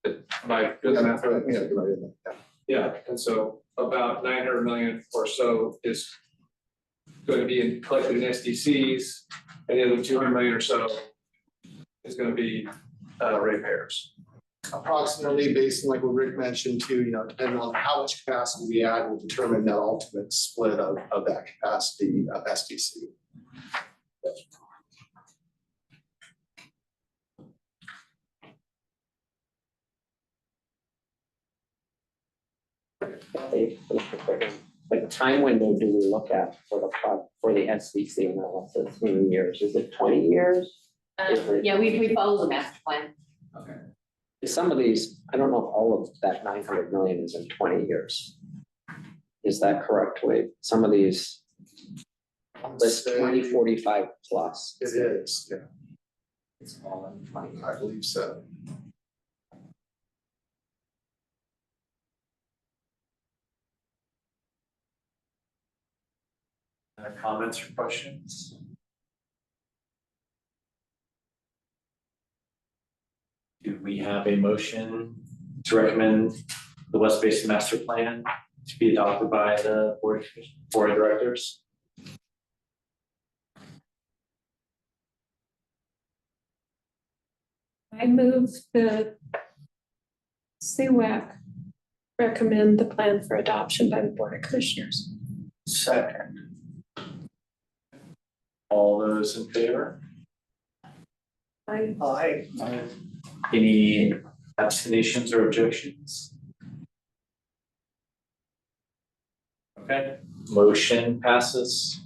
Am I good at math? Yeah, you're right in there. Yeah, and so about 900 million or so is going to be collected in SDCs, and the other 200 million or so is going to be ratepayers. Approximately, based on like what Rick mentioned too, depending on how much capacity we add will determine that ultimate split of that capacity of SDC. Like time window do we look at for the SDC analysis in years? Is it 20 years? Yeah, we follow the master plan. Okay. Some of these, I don't know if all of that 900 million is in 20 years. Is that correct, Wade? Some of these list 2045 plus. It is, yeah. It's all in 20. I believe so. Comments or questions? Do we have a motion to recommend the West Basin Master Plan to be adopted by the board of directors? I move the CWAC recommend the plan for adoption by the Board of Commissioners. Second. All those in favor? Aye. Any abstentions or objections? Okay, motion passes.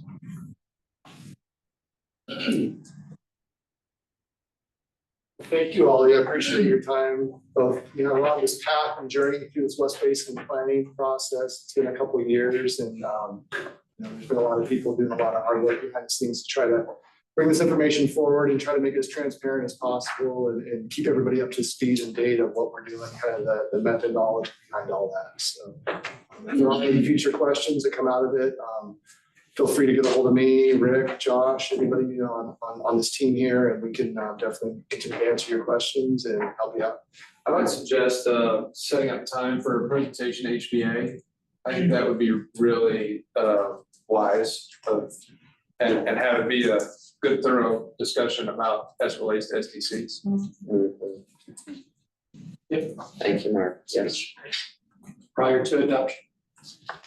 Thank you, all. I appreciate your time, both, along this path and journey through this West Basin planning process. It's been a couple of years and, there's been a lot of people doing a lot of hard work behind the scenes to try to bring this information forward and try to make it as transparent as possible and keep everybody up to speed and date of what we're doing, kind of the methodology behind all that. So if there are any future questions that come out of it, feel free to get a hold of me, Rick, Josh, anybody on this team here, and we can definitely continue to answer your questions and help you out. I would suggest setting up time for a presentation to HBA. I think that would be really wise and have it be a good thorough discussion about as it relates to SDCs. Yep. Thank you, Mark. Yes. Prior to adoption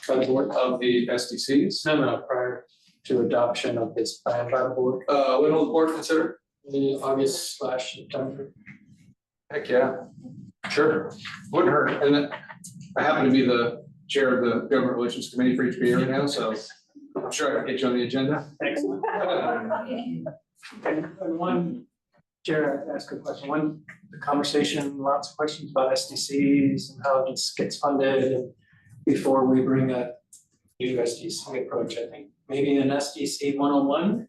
by the board Of the SDCs. No, prior to adoption of this plan by the board, When will the board consider? the August/September. Heck, yeah. Sure. Wouldn't hurt. And then I happen to be the chair of the Government Relations Committee for HBA right now, so I'm sure I can get you on the agenda. Excellent. And one, Chair, I ask a question. The conversation, lots of questions about SDCs and how this gets funded and before we bring a new SDC approach, I think, maybe an SDC 101.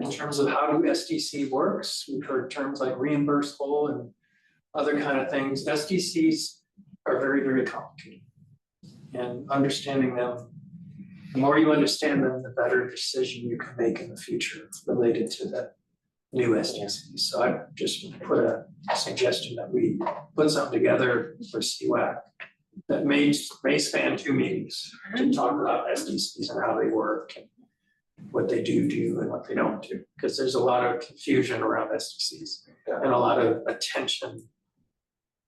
In terms of how do SDC works, we've heard terms like reimbursable and other kind of things. SDCs are very, very complicated. And understanding them, the more you understand them, the better decision you can make in the future related to the new SDCs. So I just put a suggestion that we put something together for CWAC that may span 2 meetings to talk about SDCs and how they work and what they do and what they don't do. Because there's a lot of confusion around SDCs and a lot of attention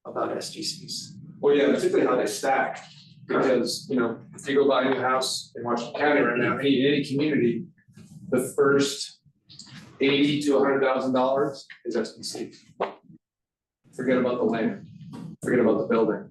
about SDCs. Well, yeah, particularly how they stack, because, you know, if you go buy a new house in Washington County right now, any community, the first $80,000 to $100,000 is SDC. Forget about the land, forget about the building.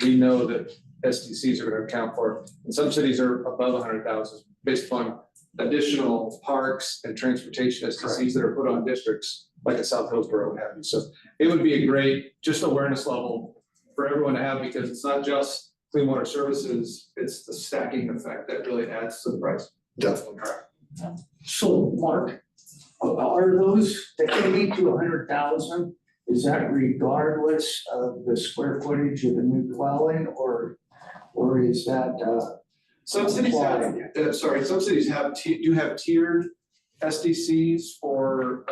We know that SDCs are gonna account for, and some cities are above 100,000 based upon additional parks and transportation SDCs that are put on districts like a South Hillsborough would have. So it would be a great, just awareness level for everyone to have, because it's not just clean water services, it's the stacking effect that really adds to the price. Definitely correct. So, Mark, are those, the 80 to 100,000, is that regardless of the square footage of the new dwelling, or is that, Some cities have, some cities have, do have tiered SDCs for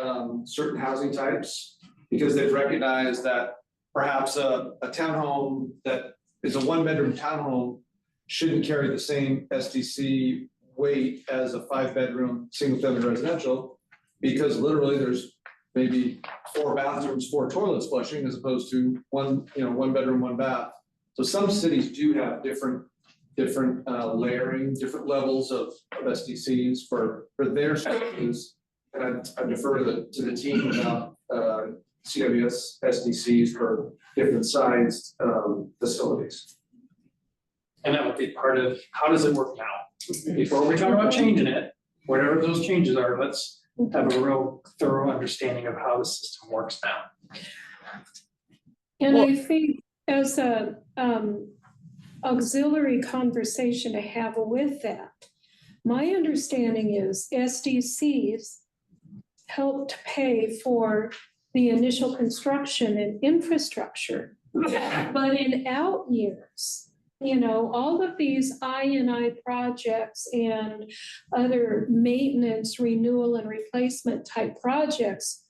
certain housing types, because they've recognized that perhaps a townhome that is a 1-bedroom townhome shouldn't carry the same SDC weight as a 5-bedroom, single-family residential, because literally there's maybe 4 bathrooms, 4 toilets flushing, as opposed to 1 bedroom, 1 bath. So some cities do have different layering, different levels of SDCs for their spaces. And I defer to the team about CWS SDCs for different sized facilities. And that would be part of, how does it work now? Before we talk about changing it, whatever those changes are, let's have a real thorough understanding of how the system works now. And I think as a auxiliary conversation to have with that, my understanding is SDCs help to pay for the initial construction and infrastructure. But in out years, you know, all of these I&I projects and other maintenance, renewal and replacement type projects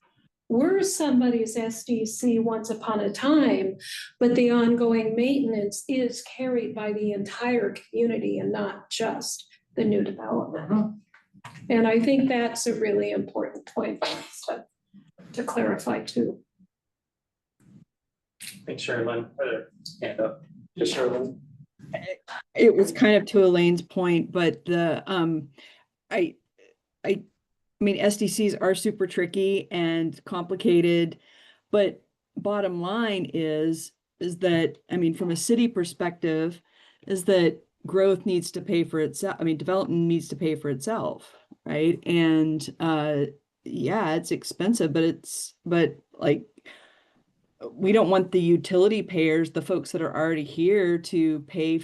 were somebody's SDC once upon a time, but the ongoing maintenance is carried by the entire community and not just the new development. And I think that's a really important point for us to clarify too. Think Sherilyn, hand up, just Sherilyn. It was kind of to Elaine's point, but the I mean, SDCs are super tricky and complicated, but bottom line is that, I mean, from a city perspective, is that growth needs to pay for itself. I mean, development needs to pay for itself, right? And yeah, it's expensive, but like, we don't want the utility payers, the folks that are already here, to pay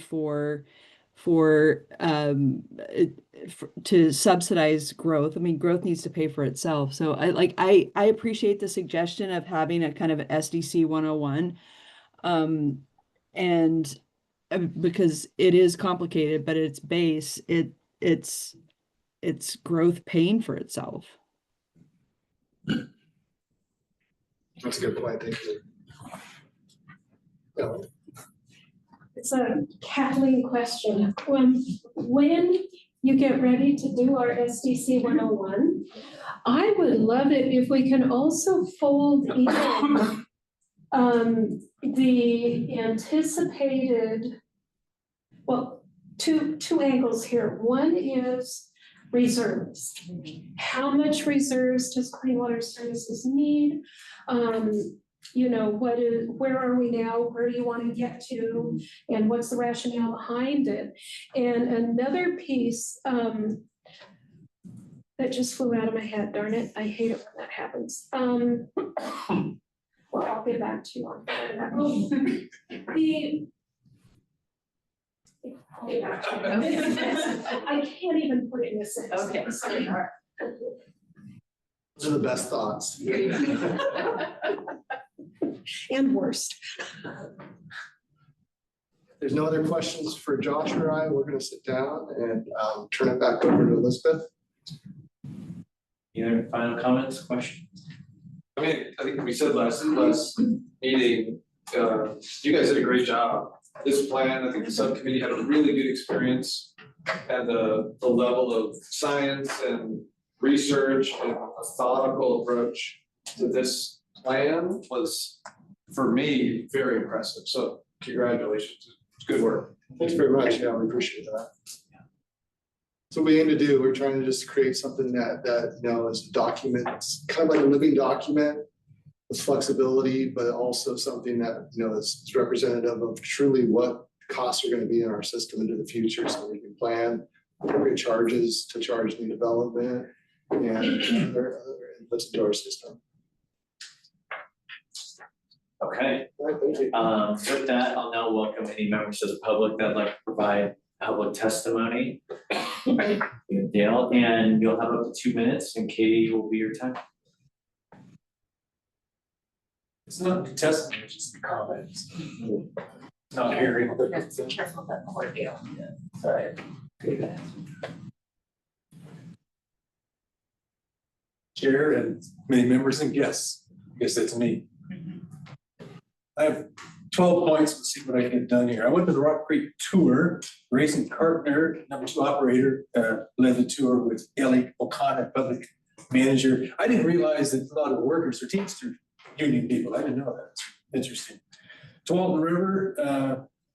to subsidize growth. I mean, growth needs to pay for itself. So I appreciate the suggestion of having a kind of an SDC 101. And because it is complicated, but at its base, it's growth paying for itself. That's a good point, thank you. It's a Kathleen question. When you get ready to do our SDC 101, I would love it if we can also fold in the anticipated, well, two angles here. One is reserves. How much reserves does Clean Water Services need? You know, where are we now? Where do you want to get to? And what's the rationale behind it? And another piece that just flew out of my head, darn it, I hate it when that happens. Well, I'll get back to you on that. I can't even put it in a sentence. Okay. Those are the best thoughts. And worst. There's no other questions for Josh or I. We're gonna sit down and turn it back over to Elizabeth. Any other final comments, questions? I mean, I think we said last meeting, you guys did a great job. This plan, I think the subcommittee had a really good experience. And the level of science and research and methodical approach to this plan was, for me, very impressive. So congratulations, it's good work. Thanks very much. Yeah, we appreciate that. So what we aim to do, we're trying to just create something that you know is a document, it's kind of like a living document with flexibility, but also something that you know is representative of truly what costs are going to be in our system into the future, so we can plan appropriate charges to charge new development and other inputs into our system. Okay, All right, thank you. with that, I'll now welcome any members of the public that'd like to provide public testimony. Good deal, and you'll have up to 2 minutes, and Katie will be your time. It's not the testimony, it's just the comments. Not hearing. Be careful about the ordeal. Sorry. Chair and many members and guests. I guess that's me. I have 12 points. Let's see what I get done here. I went to the Rock Creek tour. Racing Carpenter, #2 operator, led the tour with Ellie O'Connor, public manager. I didn't realize that a lot of workers are Teamster union people. I didn't know that. It's interesting. Tualatin River,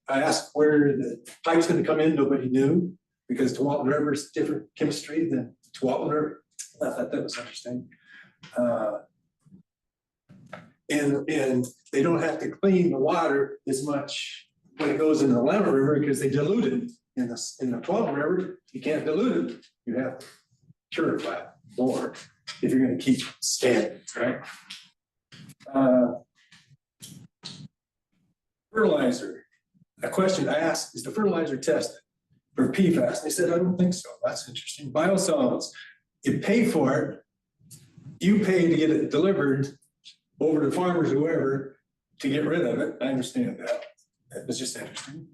I asked where the pipe's going to come in. Nobody knew because Tualatin River is different chemistry than Tualatin River. I thought that was interesting. And they don't have to clean the water as much when it goes into the Lemon River because they dilute it. In the Tualatin River, you can't dilute it. You have to purify it more if you're going to keep standards, right? Fertilizer. A question I asked, is the fertilizer tested for PFAS? They said, I don't think so. That's interesting. Biosolvents, you pay for it, you pay to get it delivered over to farmers, whoever, to get rid of it. I understand that. It was just interesting.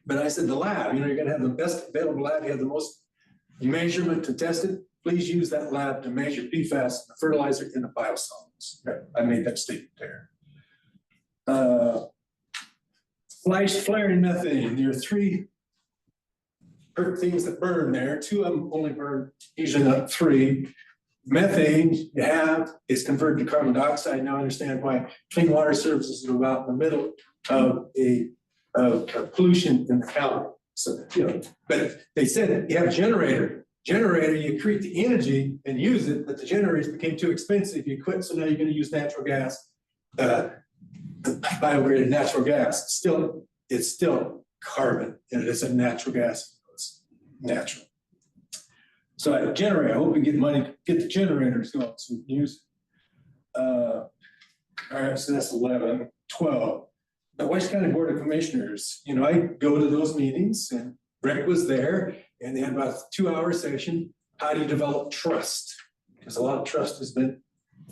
But I said, the lab, you're gonna have the best available lab, you have the most measurement to test it. Please use that lab to measure PFAS, the fertilizer, and the biosolvents. I made that statement there. Flaring methane, there are 3 things that burn there. 2 of them only burn, usually not 3. Methane you have is converted to carbon dioxide. Now I understand why Clean Water Services are about in the middle of a pollution in the county. So, you know, but they said you have a generator, you create the energy and use it, but the generators became too expensive. You quit, so now you're going to use natural gas, biograded natural gas. It's still carbon, and it is a natural gas. It's natural. So I generate. I hope we get money, get the generators going, so we can use it. All right, so that's 11, 12. The West County Board of Commissioners, you know, I go to those meetings, and Rick was there, and they had about a 2-hour session. How do you develop trust? Because a lot of trust has been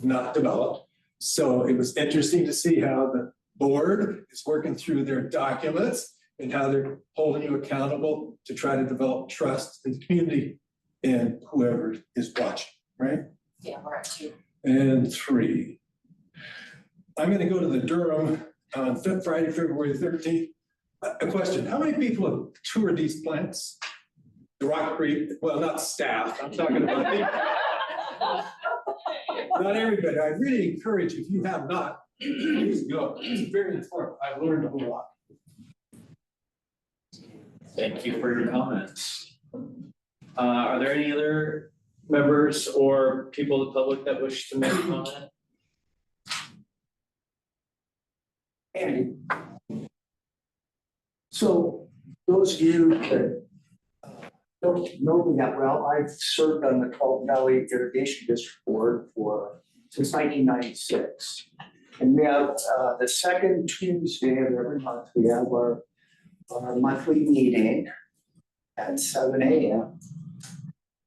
not developed. So it was interesting to see how the board is working through their documents and how they're holding you accountable to try to develop trust in the community and whoever is watching, right? Yeah, we're at 2. And 3. I'm going to go to the Durham on Friday, February 13th. A question, how many people have toured these plants? The Rock Creek, well, not staff, I'm talking about people. Not everybody. I really encourage, if you have not, please go. It's very important. I've learned a whole lot. Thank you for your comments. Are there any other members or people of the public that wish to make a comment? Andy. So those of you that don't know me that well, I've served on the Carlton Valley Irrigation District Board since 1996. And we have the second Tuesday of every month, we have our our monthly meeting at 7 a.m.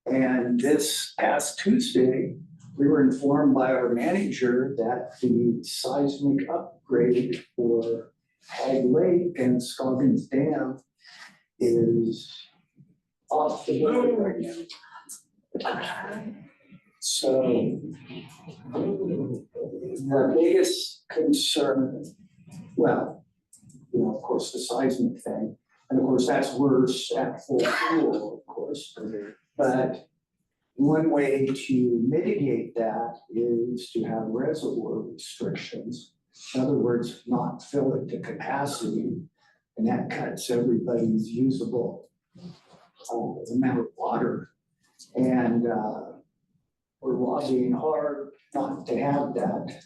And this past Tuesday, we were informed by our manager that the seismic upgrade for Hag Lake and Scoggins Dam is off the board right now. So the biggest concern, well, you know, of course, the seismic thing, and of course, that's worse at full fuel, of course. But one way to mitigate that is to have reservoir restrictions. In other words, not fill it to capacity, and that cuts everybody's usable amount of water. And we're lobbying hard not to have that.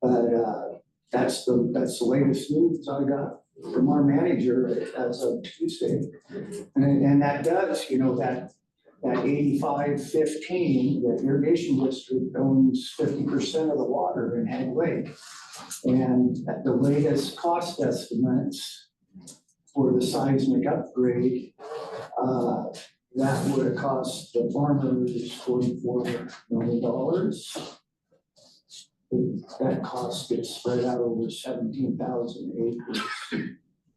But that's the latest news I got from our manager as of Tuesday. And that does, you know, that 85-15, the irrigation district owns 50% of the water in Hag Lake. And at the latest cost estimates for the seismic upgrade, that would have cost the farmers $44 million. That cost gets spread out over 17,000 acres.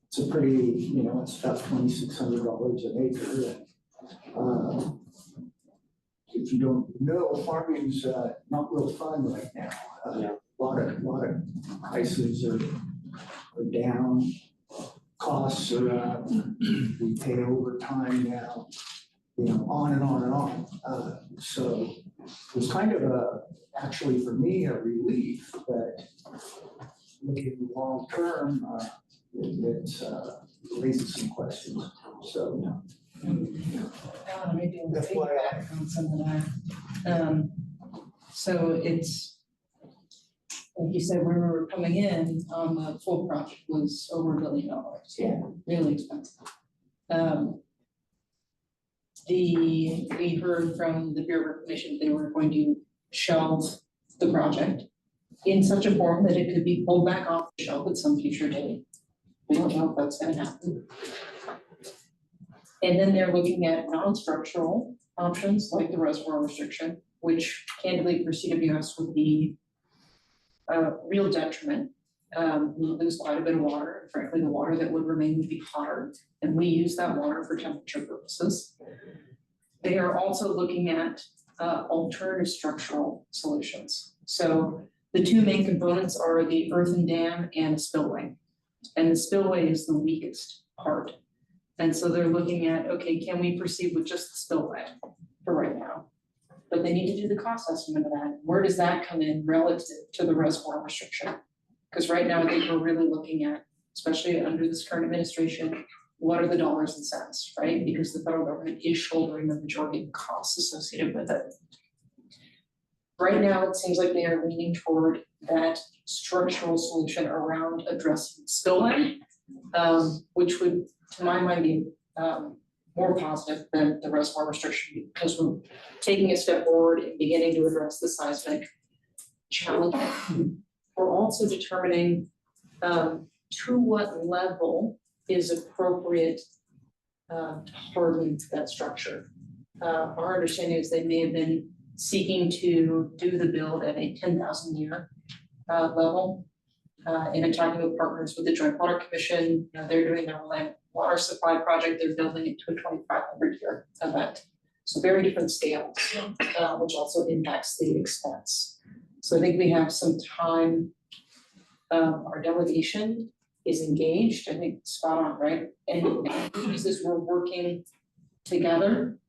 It's a pretty, you know, it's about $2,600 an acre. If you don't know, farming's not real fun right now. A lot of prices are down, costs are up, we pay overtime now, you know, on and on and on. So it was kind of actually for me, a relief that looking long term, it raises some questions. So Maybe we'll piggyback on some of that. So it's, like you said, where we were coming in on the full project was over $1 billion. Yeah. Really expensive. We heard from the Bureau of Reclamation, they were going to shelve the project in such a form that it could be pulled back off the shelf at some future date. We don't know if that's gonna happen. And then they're looking at non-structural options like the reservoir restriction, which candidly for CWS would be a real detriment. We lose quite a bit of water. Frankly, the water that would remain would be hotter, and we use that water for temperature purposes. They are also looking at alternative structural solutions. So the two main components are the earthen dam and a spillway. And the spillway is the weakest part. And so they're looking at, okay, can we proceed with just the spillway for right now? But they need to do the cost estimate of that. Where does that come in relative to the reservoir restriction? Because right now I think we're really looking at, especially under this current administration, what are the dollars and cents, right? Because the federal government is shouldering the majority of the costs associated with it. Right now, it seems like they are leaning toward that structural solution around addressing spillway, which would, to my mind, be more positive than the reservoir restriction, because we're taking a step forward and beginning to address the seismic challenge. We're also determining to what level is appropriate to harden that structure. Our understanding is they may have been seeking to do the build at a 10,000 year level. And in talking with partners with the Joint Water Commission, you know, they're doing their land water supply project, they're building it to a 2,500 year event. So very different scales, which also impacts the expense. So I think we have some time. Our delegation is engaged, I think spot on, right? And pieces we're working together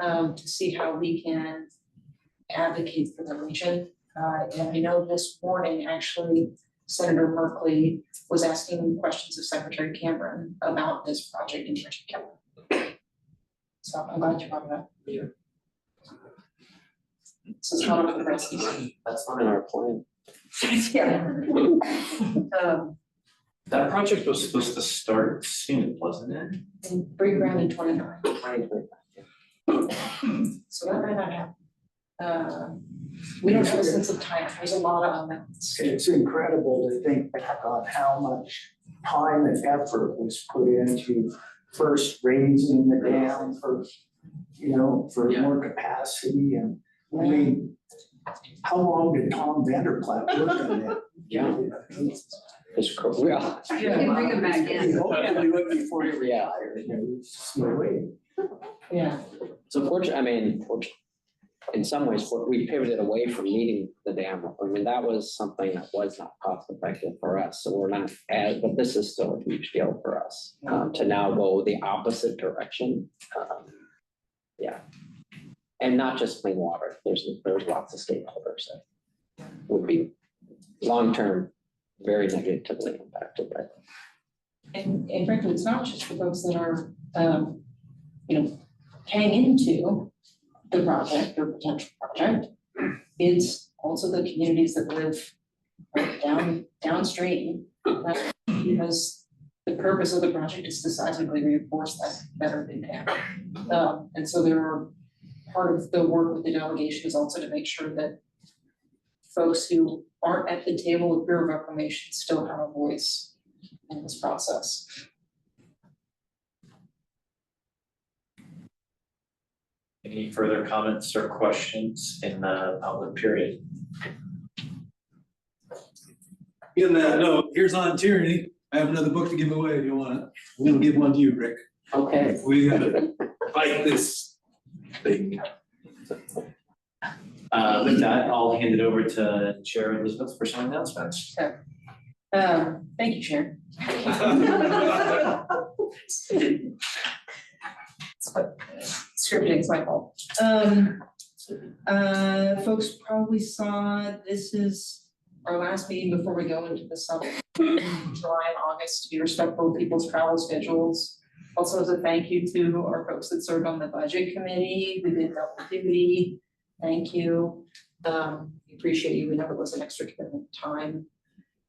to see how we can advocate for the region. And I know this morning, actually, Senator Merkley was asking questions of Secretary Cameron about this project in particular. So I'm glad you brought it up. This is not a rest. That's not in our plan. Yeah. That project was supposed to start soon, wasn't it? And break ground in 29. So that might not happen. We don't have a sense of time. There's a lot of unknowns. It's incredible to think back on how much time and effort was put into first raising the dam for, for more capacity and, I mean, how long did Tom Vanderplat work on that? Yeah. It's cool. Yeah. You can bring them back in. Hopefully do it before you retire. There's no way. Yeah. So in some ways, we pivoted away from needing the dam. I mean, that was something that was not cost effective for us. So we're not but this is still a huge deal for us, to now go the opposite direction. Yeah. And not just clean water. There's lots of stakeholders that would be long-term very negatively impacted by that. And frankly, it's not just the folks that are, paying into the project or potential project. It's also the communities that live downstream. Because the purpose of the project is to seismically reinforce that better than dam. And so there are part of the work with the delegation is also to make sure that folks who aren't at the table with Bureau of Reclamation still have a voice in this process. Any further comments or questions in the public period? In that note, here's On Tyranny. I have another book to give away if you want it. I'm gonna give one to you, Rick. Okay. We gotta fight this thing. With that, I'll hand it over to Chair Elizabeth for some announcements. Thank you, Chair. Scripting is my fault. Folks probably saw this is our last meeting before we go into the summer, July and August, to be respectful of people's travel schedules. Also, as a thank you to our folks that served on the budget committee, who did double duty. Thank you. We appreciate you. We know it was an extra commitment time.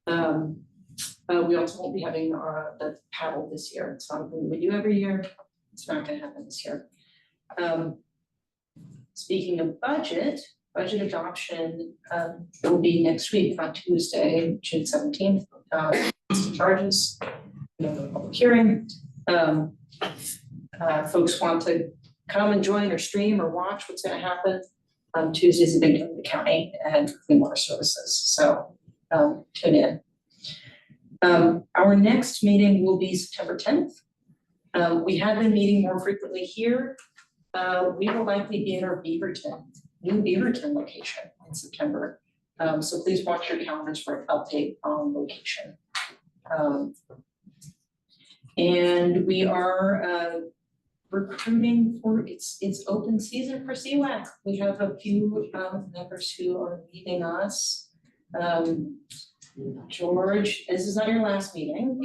We also won't be having the paddle this year. It's something we do every year. It's not going to happen this year. Speaking of budget adoption will be next week on Tuesday, June 17th. Charges, public hearing. Folks want to come and join or stream or watch what's going to happen. Tuesday's a big day in the county and clean water services. So tune in. Our next meeting will be September 10th. We have been meeting more frequently here. We will likely be in our new Beaverton location in September. So please watch your calendars for an update on location. And we are recruiting for, it's open season for CWAC. We have a few members who are leaving us. George, this is not your last meeting,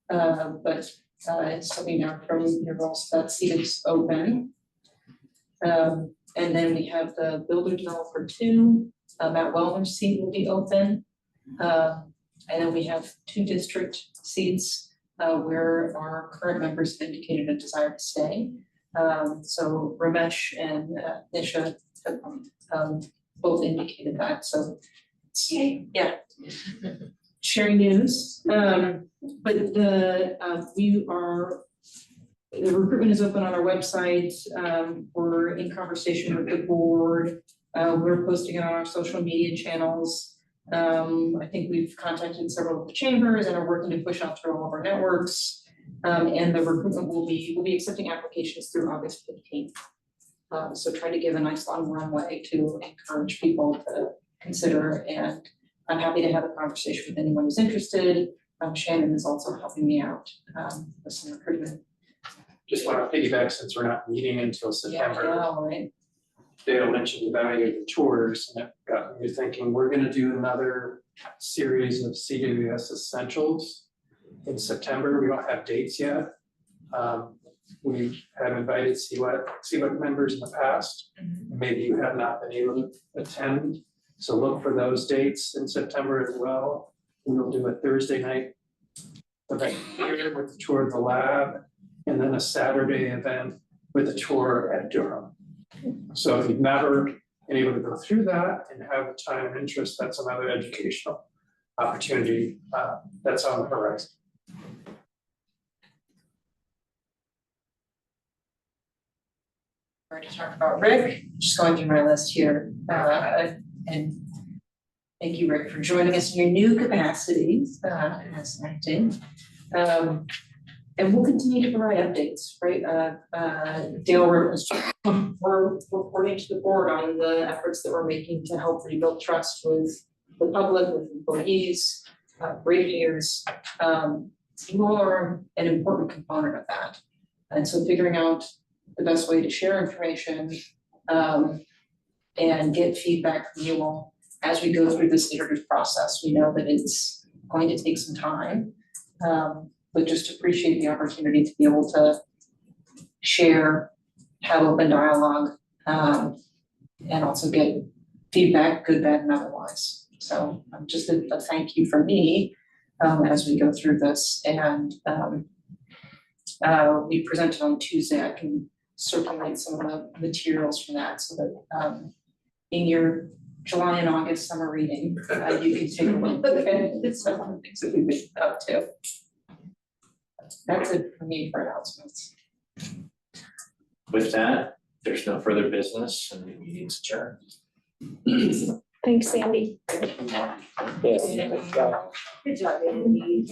but so we know from your roles that seat is open. And then we have the builder developer 2, Matt Wellner's seat will be open. And then we have 2 district seats where our current members have indicated a desire to stay. So Ramesh and Nisha have both indicated that. So yeah, sharing news. But the recruitment is open on our website. We're in conversation with the board. We're posting it on our social media channels. I think we've contacted several of the chambers and are working to push out through all of our networks. And the recruitment will be accepting applications through August 15th. So try to give a nice long runway to encourage people to consider, and I'm happy to have a conversation with anyone who's interested. Shannon is also helping me out with some recruitment. Just want to piggyback since we're not meeting until September. Yeah, right. Dale mentioned the value of the tours, and it got me thinking, we're gonna do another series of CWS Essentials in September. We don't have dates yet. We have invited CWAC members in the past. Maybe you have not been able to attend. So look for those dates in September as well. We'll do a Thursday night event here with the tour of the lab, and then a Saturday event with a tour at Durham. So if you've never been able to go through that and have the time and interest, that's another educational opportunity that's on the horizon. We're to talk about Rick, just going through my list here, and thank you, Rick, for joining us in your new capacity, as acting. And we'll continue to provide updates, right? Dale, we're reporting to the board on the efforts that we're making to help rebuild trust with the public, with employees, ratepayers. You are an important component of that. And so figuring out the best way to share information and get feedback from you all as we go through this iterative process. We know that it's going to take some time, but just appreciate the opportunity to be able to share, have open dialogue, and also get feedback, good, bad, and otherwise. So just a thank you from me as we go through this. And we presented on Tuesday. I can circulate some of the materials from that so that in your July and August summer reading, you can take a look at some of the things that we've been up to. That's it for me for announcements. With that, there's no further business and the meeting's adjourned. Thanks, Sandy. Yes. Good job, Andy.